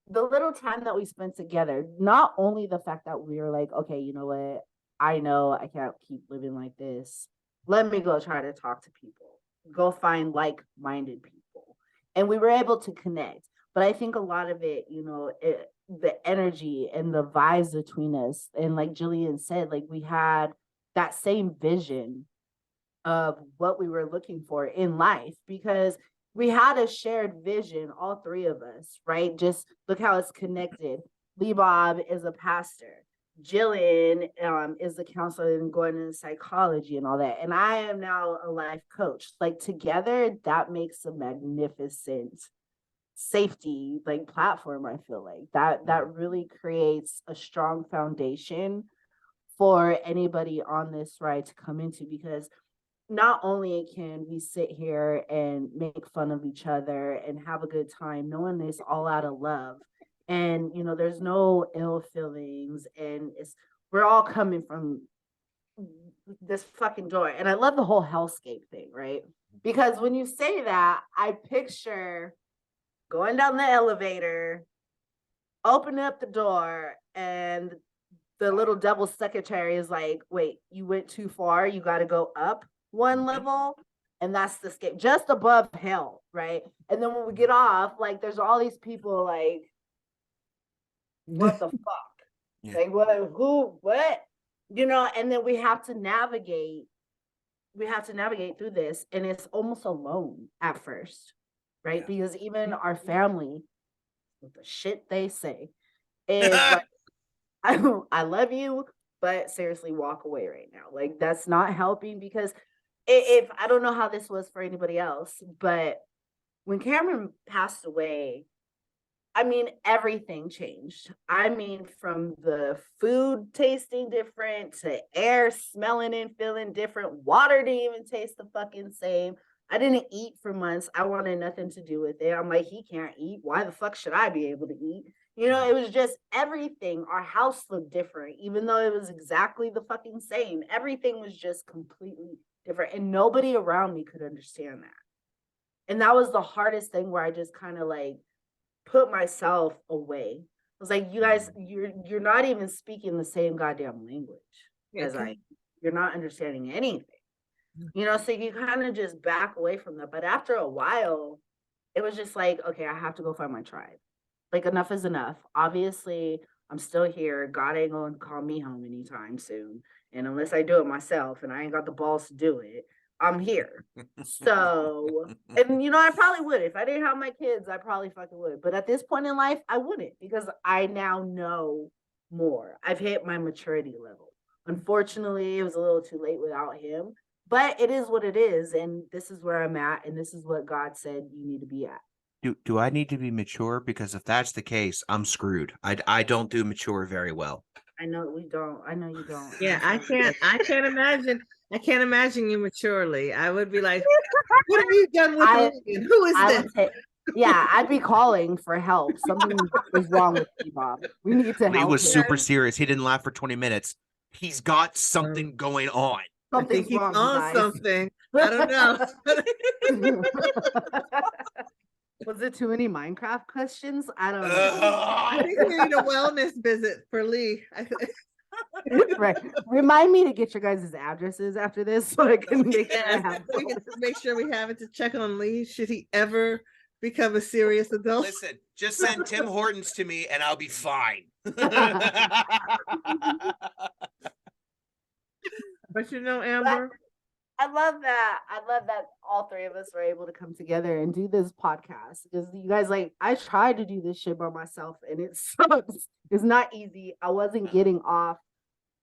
little time that we spent together, not only the fact that we were like, okay, you know what, I know I can't keep living like this. Let me go try to talk to people, go find like-minded people. And we were able to connect. But I think a lot of it, the energy and the vibes between us, and like Jillian said, like we had that same vision of what we were looking for in life, because we had a shared vision, all three of us, right? Just look how it's connected. Lee Bob is a pastor. Jillian is a counselor and going into psychology and all that. And I am now a life coach. Like together, that makes a magnificent safety platform. I feel like that really creates a strong foundation for anybody on this ride to come into, because not only can we sit here and make fun of each other and have a good time knowing this all out of love, and there's no ill feelings, and we're all coming from this fucking door. And I love the whole hellscape thing, right? Because when you say that, I picture going down the elevator, opening up the door, and the little devil secretary is like, wait, you went too far, you got to go up one level. And that's the escape, just above hell, right? And then when we get off, like, there's all these people like, what the fuck? Yeah. Like, what, who, what? And then we have to navigate we have to navigate through this, and it's almost alone at first, right? Yeah. Because even our family, with the shit they say, is like, I love you, but seriously, walk away right now. Like, that's not helping, because if I don't know how this was for anybody else, but when Cameron passed away, I mean, everything changed. I mean, from the food tasting different to air smelling and feeling different. Water didn't even taste the fucking same. I didn't eat for months. I wanted nothing to do with it. I'm like, he can't eat. Why the fuck should I be able to eat? You know, it was just everything. Our house looked different, even though it was exactly the fucking same. Everything was just completely different. And nobody around me could understand that. And that was the hardest thing, where I just kind of like put myself away. I was like, you guys, you're not even speaking the same goddamn language as I. You're not understanding anything. You know, so you kind of just back away from that. But after a while, it was just like, okay, I have to go find my tribe. Like, enough is enough. Obviously, I'm still here. God ain't gonna call me home anytime soon. And unless I do it myself, and I ain't got the balls to do it, I'm here. So, and you know, I probably would. If I didn't have my kids, I probably fucking would. But at this point in life, I wouldn't, because I now know more. I've hit my maturity level. Unfortunately, it was a little too late without him, but it is what it is. And this is where I'm at. And this is what God said you need to be at. Do I need to be mature? Because if that's the case, I'm screwed. I don't do mature very well. I know we don't. I know you don't. Yeah, I can't imagine. I can't imagine you maturely. I would be like, what have you done with Lee? And who is this? Yeah, I'd be calling for help. Something is wrong with you, Bob. We need to Lee help. was him. super serious. He didn't laugh for 20 minutes. He's got something going on. I think he's on something. I don't know. Was it too many Minecraft questions? I don't know. I think we need a wellness visit for Lee. Right. Remind me to get your guys' addresses after this, so I can make sure I have we can make sure we have it to check on Lee. Should he ever become a serious adult? Listen, just send Tim Hortons to me and I'll be fine. But you know, Amber, I love that. I love that all three of us were able to come together and do this podcast, because you guys, like, I tried to do this shit by myself and it sucks. It's not easy. I wasn't getting off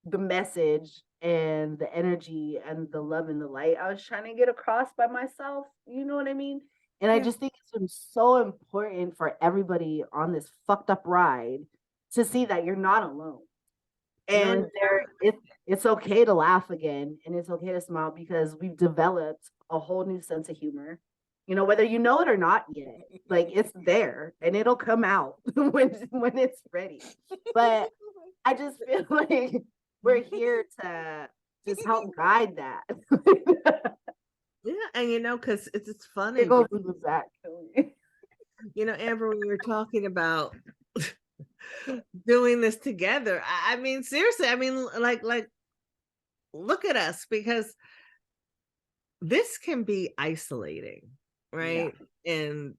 the message and the energy and the love and the light I was trying to get across by myself. You know what I mean? And I just think it's been so important for everybody on this fucked up ride to see that you're not alone. And it's okay to laugh again, and it's okay to smile, because we've developed a whole new sense of humor. You know, whether you know it or not yet, like, it's there and it'll come out when it's ready. But I just feel like we're here to just help guide that. yeah, and you know, because it's funny. It goes with Zach. You know, Amber, when we were talking about doing this together, I mean, seriously, I mean, like look at us, because this can be isolating, right? Yeah. And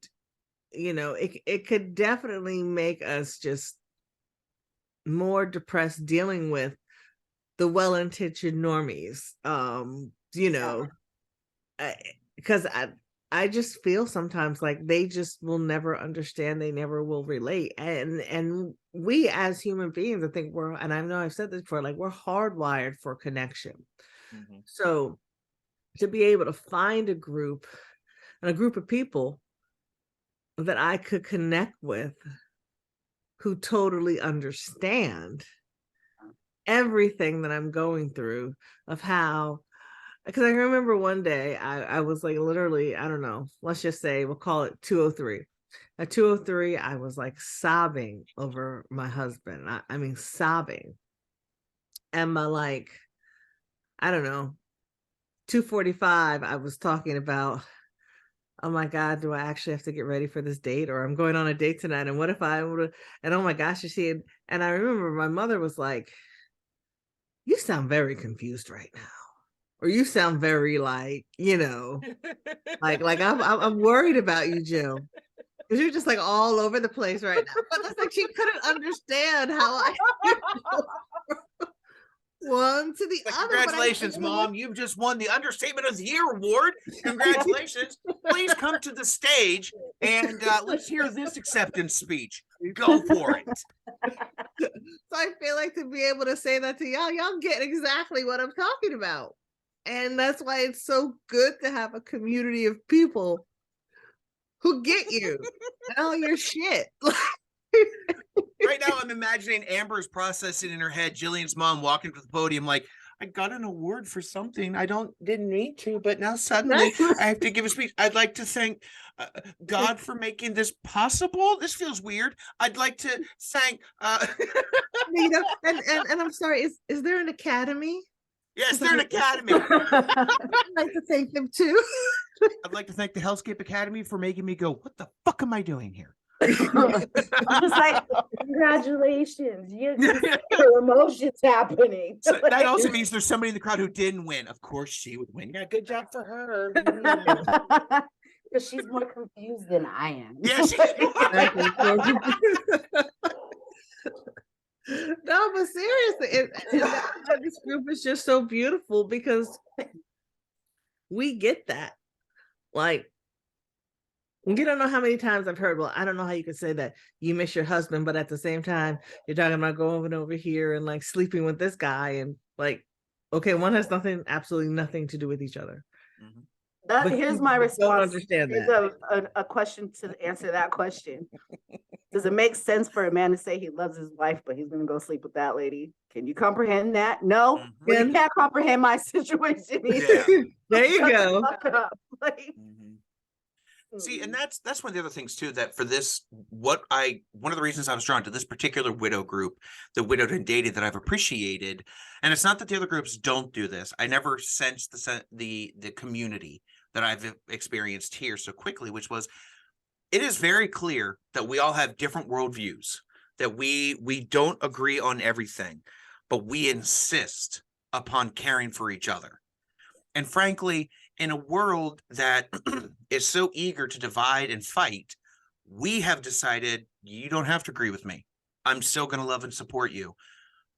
you know, it could definitely make us just more depressed dealing with the well-intentioned normies, you know, because I just feel sometimes like they just will never understand. They never will relate. And we as human beings, I think and I know I've said this before, like, we're hardwired for connection. Mm-hmm. So to be able to find a group of people that I could connect with who totally understand everything that I'm going through, of how, because I remember one day I was like, literally, I don't know, let's just say, we'll call it 203. At 203, I was like sobbing over my husband. I mean, sobbing. And by like, I don't know, 2:45, I was talking about, oh my God, do I actually have to get ready for this date? Or I'm going on a date tonight. And what if I would, and oh my gosh, you see, and I remember my mother was like, you sound very confused right now. Or you sound very like, you know, like I'm worried about you, Jill. Because you're just like all over the place right now. But that's like, she couldn't understand how I one to the Like, other. But congratulations, Mom. You've just won the Understatement of the Year award. Congratulations. Please come to the stage and let's hear this acceptance speech. Go for it. So I feel like to be able to say that to y'all get exactly what I'm talking about. And that's why it's so good to have a community of people who get you and all your shit. Right now, I'm imagining Amber's processing in her head, Jillian's mom walking to the podium like, I got an award for something I didn't need to, but now suddenly I have to give a speech. I'd like to thank God for making this possible. This feels weird. I'd like to thank You know, and I'm sorry, is there an academy? yes, they're an academy. I'd like to thank them too. I'd like to thank the Hellscape Academy for making me go, what the fuck am I doing here? Just like, congratulations, your emotions happening. So that also means there's somebody in the crowd who didn't win. Of course, she would win. Yeah, good job for her. Because she's more confused than I am. Yeah, No, but seriously, this group is just so beautiful because we get that. Like, you don't know how many times I've heard, well, I don't know how you could say that you miss your husband, but at the same time, you're talking about going over here and like sleeping with this guy. And like, okay, one has absolutely nothing to do with each other. Mm-hmm. Here's my response. Don't understand that. A question to answer that question. Does it make sense for a man to say he loves his wife, but he's going to go sleep with that lady? Can you comprehend that? No, well, you can't comprehend my situation either. Yeah. There you go. Like, see, and that's one of the other things too, that for this, one of the reasons I was drawn to this particular widow group, the Widowed and Dated, that I've appreciated, and it's not that the other groups don't do this. I never sensed the community that I've experienced here so quickly, which was, it is very clear that we all have different worldviews, that we don't agree on everything, but we insist upon caring for each other. And frankly, in a world that is so eager to divide and fight, we have decided, you don't have to agree with me. I'm still going to love and support you.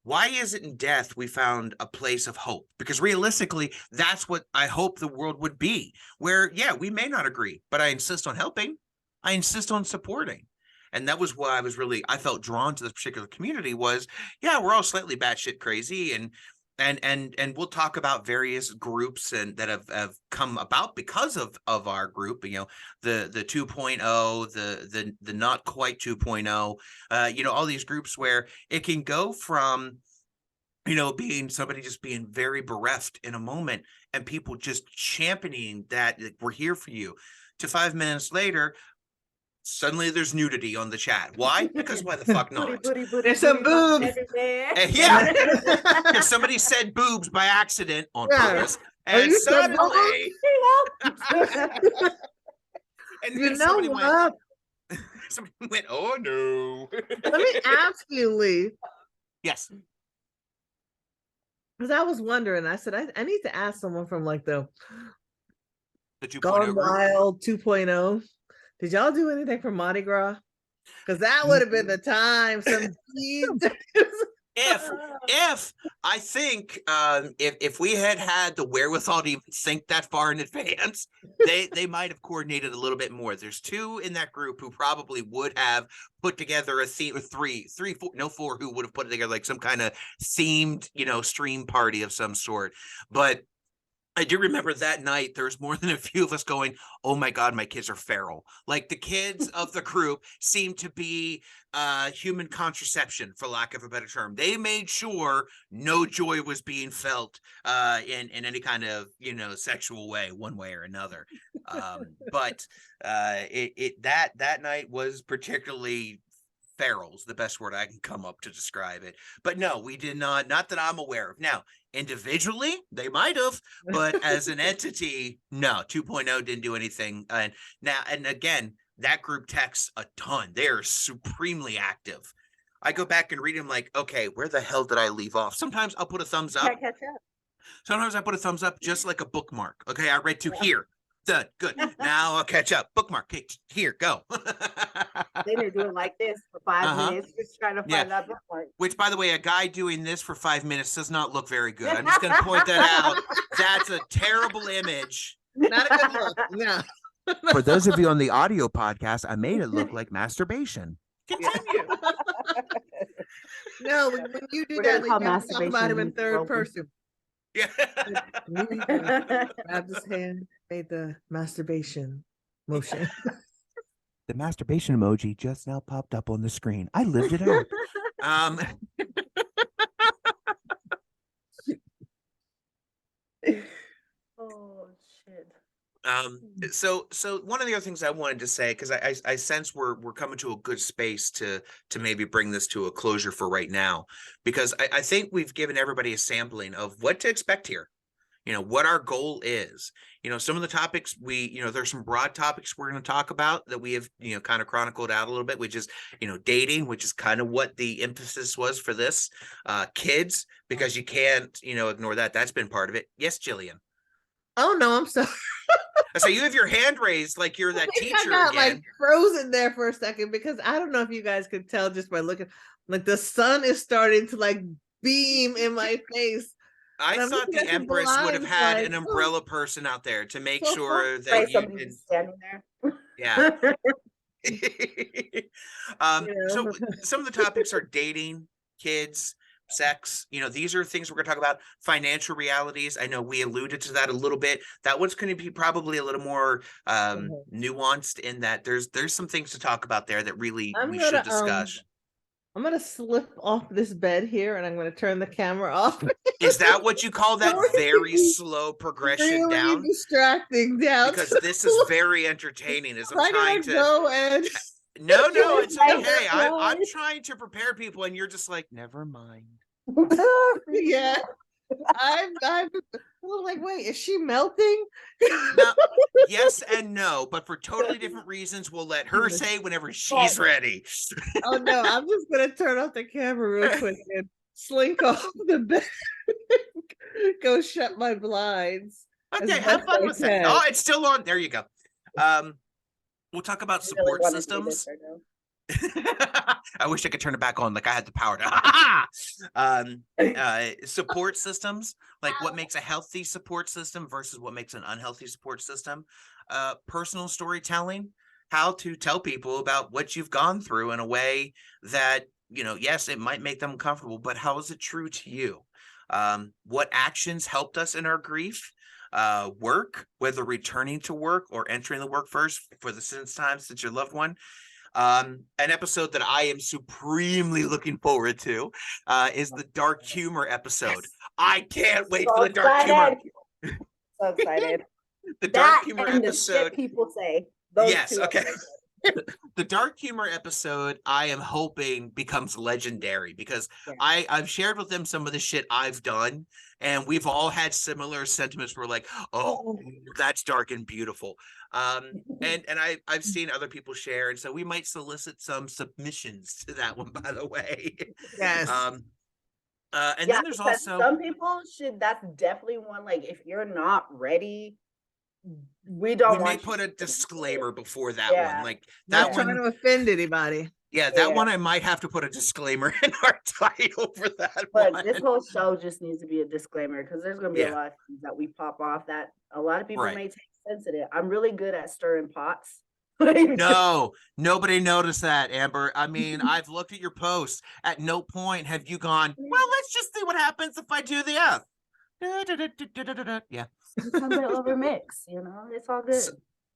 Why is it in death we found a place of hope? Because realistically, that's what I hope the world would be, where, yeah, we may not agree, but I insist on helping. I insist on supporting. And that was why I felt drawn to this particular community was, yeah, we're all slightly batshit crazy, and we'll talk about various groups and that have come about because of our group, you know, the 2.0, the not quite 2.0, you know, all these groups where it can go from, you know, being somebody just being very bereft in a moment and people just championing that we're here for you, to 5 minutes later, suddenly there's nudity on the chat. Why? Because why the fuck not? There's some boobs. Yeah. Because somebody said boobs by accident on purpose. And suddenly and you know what? Somebody went, oh no. Let me ask you, Lee. Yes. Because I was wondering, I said, I need to ask someone from like the 2.0 Gone Wild 2.0. Did y'all do anything for Mardi Gras? Because that would have been the time. Some if I think if we had the wherewithal to even think that far in advance, they might have coordinated a little bit more. There's two in that group who probably would have put together a theme, four who would have put together like some kind of themed, you know, stream party of some sort. But I do remember that night there was more than a few of us going, oh my God, my kids are feral. Like the kids of the group seemed to be human contraception, for lack of a better term. They made sure no joy was being felt in any kind of, you know, sexual way, one way or another. But that night was particularly feral's the best word I can come up to describe it. But no, we did not that I'm aware of. Now, individually, they might have, but as an entity, no, 2.0 didn't do anything. And again, that group texts a ton. They are supremely active. I go back and read them like, okay, where the hell did I leave off? Sometimes I'll put a thumbs up. Can't catch up. Sometimes I put a thumbs up just like a bookmark. Okay, I read to here. Done. Good. Now I'll catch up. Bookmark. Okay, here, go. Then they're doing like this for 5 Uh-huh. minutes, just trying to Yeah. find that bookmark. Which, by the way, a guy doing this for 5 minutes does not look very good. I'm just going to point that out. That's a terrible image. Not a good look. No. For those of you on the audio podcast, I made it look like masturbation. Continue. No, when you do We're that, gonna you call have to talk about him in masturbation third broken. person. Yeah. Grabbed his hand, made the masturbation motion. The masturbation emoji just now popped up on the screen. I lived it out. Oh shit. So one of the other things I wanted to say, because I sense we're coming to a good space to maybe bring this to a closure for right now, because I think we've given everybody a sampling of what to expect here. What our goal is. Some of the topics there's some broad topics we're going to talk about that we have kind of chronicled out a little bit, which is dating, which is kind of what the emphasis was for this. Kids, because you can't ignore that. That's been part of it. Yes, Jillian. Oh no, I'm sorry. So you have your hand raised like you're that teacher I got again. like frozen there for a second, because I don't know if you guys could tell just by looking, like the sun is starting to like beam in my face. I I'm thought looking the at the Empress would have blinds had like, an umbrella person out there to make oh, sure Right, that you somebody did. just standing there. Yeah. You So know. some of the topics are dating, kids, sex. These are things we're going to talk about. Financial realities. I know we alluded to that a little bit. That one's going to be probably a little more nuanced in that there's some things to talk about there that really we should discuss. I'm gonna slip off this bed here, and I'm gonna turn the camera off. Is that what you call that very slow progression really down? Distracting down. Because this is very entertaining as I'm trying to go and No, it's Like okay. that I'm noise. trying to prepare people, and you're just like, never mind. yeah. I'm like, wait, is she melting? Now, yes and no, but for totally different reasons. We'll let her say whenever she's ready. Oh no, I'm just gonna turn off the camera real quick and slink off the bed. Go shut my blinds. Okay, have fun with it. Oh, it's still on. There you go. We'll talk about support systems. I wish I could turn it back on like I had the power to. Support systems, like what makes a healthy support system versus what makes an unhealthy support system. Personal storytelling, how to tell people about what you've gone through in a way that, yes, it might make them comfortable, but how is it true to you? What actions helped us in our grief? Work, whether returning to work or entering the workforce for the time since your loved one. An episode that I am supremely looking forward to is the dark humor episode. I can't wait for the dark humor. So excited. The dark humor and episode. The shit people say. Those Yes. two Okay. The dark humor episode, I am hoping becomes legendary because I've shared with them some of the shit I've done, and we've all had similar sentiments. We're like, oh, that's dark and beautiful. And I've seen other people share, and so we might solicit some submissions to that one, by the way. Yes. And then there's also some people should. That's definitely one. Like, if you're not ready, we may put a disclaimer before that one. Like that not trying to offend anybody. Yeah, that one I might have to put a disclaimer in our title for that but one. This whole show just needs to be a disclaimer because there's going to be a lot of things that we pop off that a lot of people may take sensitive. I'm really good at stirring pots. No, nobody noticed that, Amber. I mean, I've looked at your posts. At no point have you gone, well, let's just see what happens if I do the F. Yeah. Sometimes I overmix, it's all good.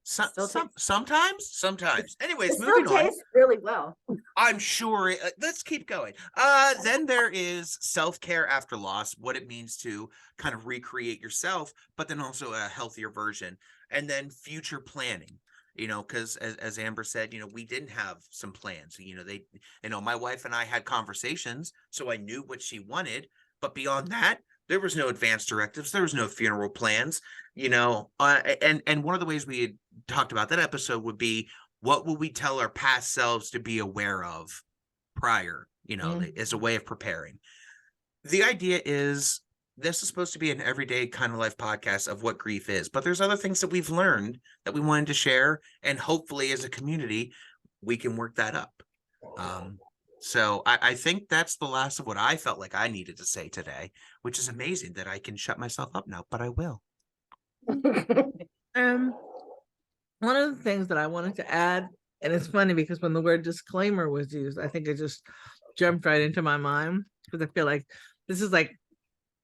Sometimes. Anyways, it moving still on. Tastes really well. I'm sure. Let's keep going. Then there is self-care after loss, what it means to kind of recreate yourself, but then also a healthier version. And then future planning, because as Amber said, we didn't have some plans. My wife and I had conversations, so I knew what she wanted. But beyond that, there was no advance directives. There was no funeral plans, and one of the ways we had talked about that episode would be, what will we tell our past selves to be aware of prior, as a way of preparing? The idea is this is supposed to be an everyday kind of life podcast of what grief is, but there's other things that we've learned that we wanted to share, and hopefully as a community we can work that up. So I think that's the last of what I felt like I needed to say today, which is amazing that I can shut myself up now, but I will. One of the things that I wanted to add, and it's funny because when the word disclaimer was used, I think it just jumped right into my mind, because I feel like this is like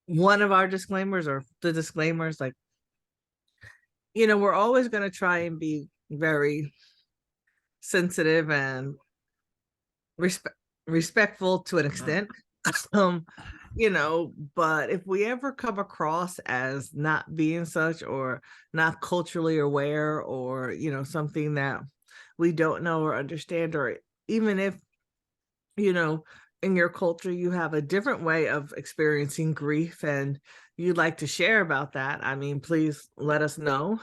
one of our disclaimers, or the disclaimers. Like, we're always going to try and be very sensitive and respectful to an extent. But if we ever come across as not being such, or not culturally aware, or something that we don't know or understand, or even if in your culture you have a different way of experiencing grief and you'd like to share about that, I mean, please let us know.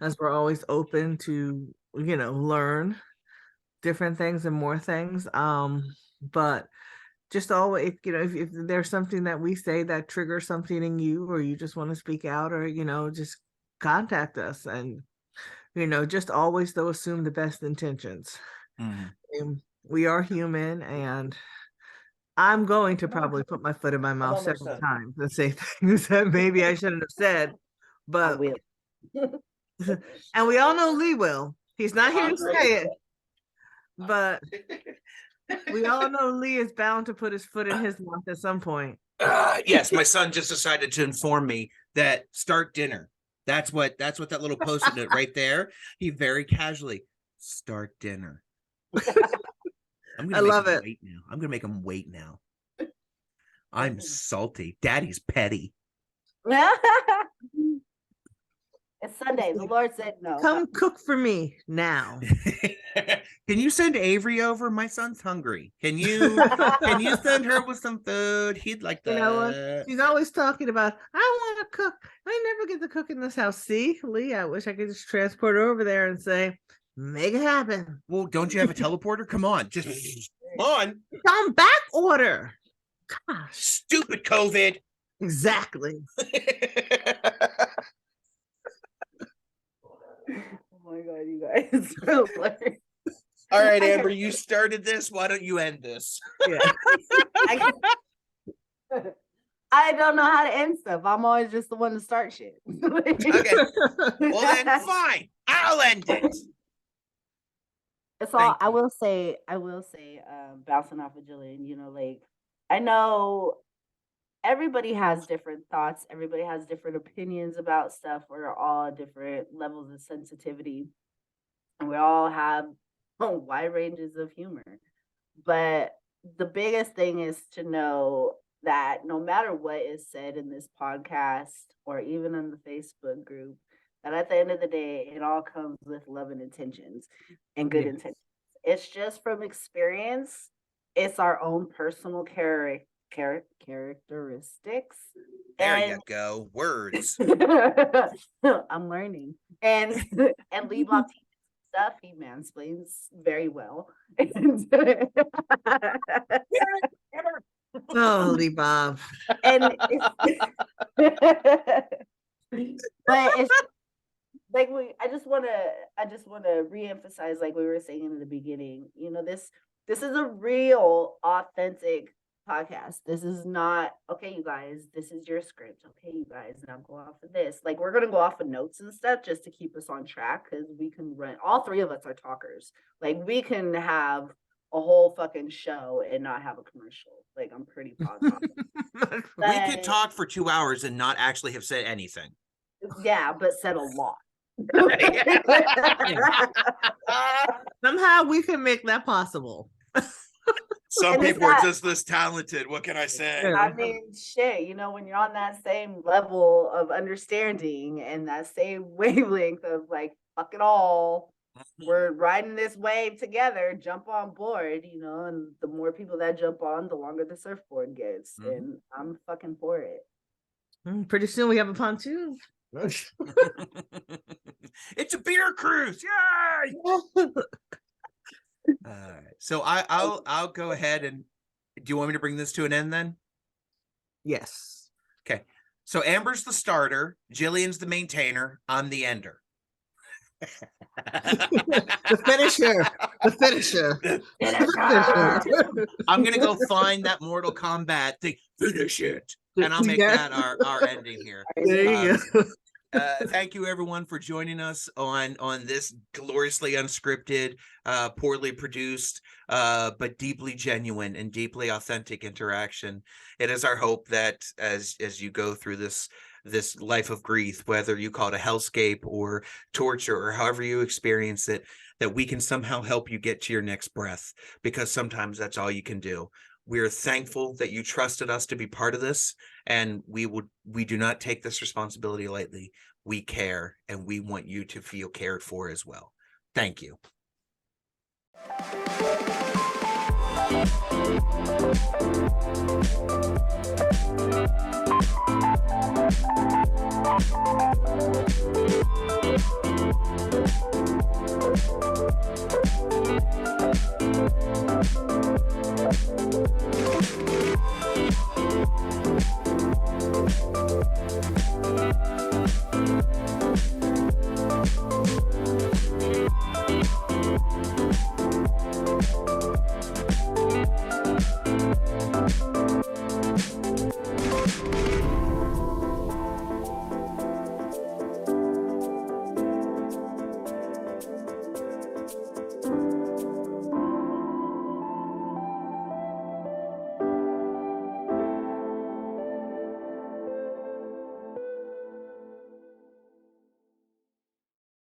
As we're always open to learn different things and more things. But just always, if there's something that we say that triggers something in you, or you just want to speak out, or just contact us. And just always, though, assume the best intentions. And we are human, and I'm going to probably put my foot in my mouth several times and say things that maybe I shouldn't have said, but I will. and we all know Lee will. He's not here to say it, but we all know Lee is bound to put his foot in his mouth at some point. Yes, my son just decided to inform me that start dinner. That's what that little post-it note right there. He very casually, start dinner. I love it. Wait now. I'm gonna make him wait now. I'm salty. Daddy's petty. It's Sunday. The Lord said no. Come cook for me now. Can you send Avery over? My son's hungry. Can you send her with some food? He'd like that. She's always talking about, I want to cook. I never get to cook in this house. See, Lee, I wish I could just transport her over there and say, make it happen. Well, don't you have a teleporter? Come on, just come on. It's on back order. Gosh, stupid COVID. Exactly. Oh my God, you guys. So funny. All right, Amber, you started this. Why don't you end this? Yeah. I don't know how to end stuff. I'm always just the one to start shit. Okay. Well, then fine. I'll end it. It's all I will say, bouncing off of Jillian, like, I know everybody has different thoughts, everybody has different opinions about stuff. We're all different levels of sensitivity, and we all have wide ranges of humor. But the biggest thing is to know that no matter what is said in this podcast or even in the Facebook group, that at the end of the day, it all comes with love and intentions and good intentions. It's just from experience. It's our own personal characteristics. There you go. Words. I'm learning. And Lee Bob teaches stuff. He mansplains very well. Oh, Lee Bob. And but it's like I just want to reemphasize, like we were saying in the beginning, this is a real authentic podcast. This is not, okay, you guys, this is your script. Okay, you guys, now go off of this. Like, we're gonna go off of notes and stuff just to keep us on track, because we can run, all three of us are talkers. Like, we can have a whole fucking show and not have a commercial. Like, I'm pretty positive. We could talk for 2 hours and not actually have said anything. Yeah, but said a lot. Somehow we can make that possible. Some people are just this talented. What can I say? I mean, shit, when you're on that same level of understanding and that same wavelength of like, fuck it all, we're riding this wave together, jump on board, and the more people that jump on, the longer the surfboard gets. And I'm fucking for it. Pretty soon we have a pontoon. It's a beer cruise. Yay! So I'll go ahead and do you want me to bring this to an end then? Yes. Okay. So Amber's the starter, Jillian's the maintainer, I'm the ender. The finisher. The finisher. I'm gonna go find that Mortal Kombat thing. Finish it. And I'll make that our ending here. There you go. Thank you everyone for joining us on this gloriously unscripted, poorly produced, but deeply genuine and deeply authentic interaction. It is our hope that as you go through this life of grief, whether you call it a hellscape or torture or however you experience it, that we can somehow help you get to your next breath, because sometimes that's all you can do. We're thankful that you trusted us to be part of this, and we do not take this responsibility lightly. We care, and we want you to feel cared for as well. Thank you.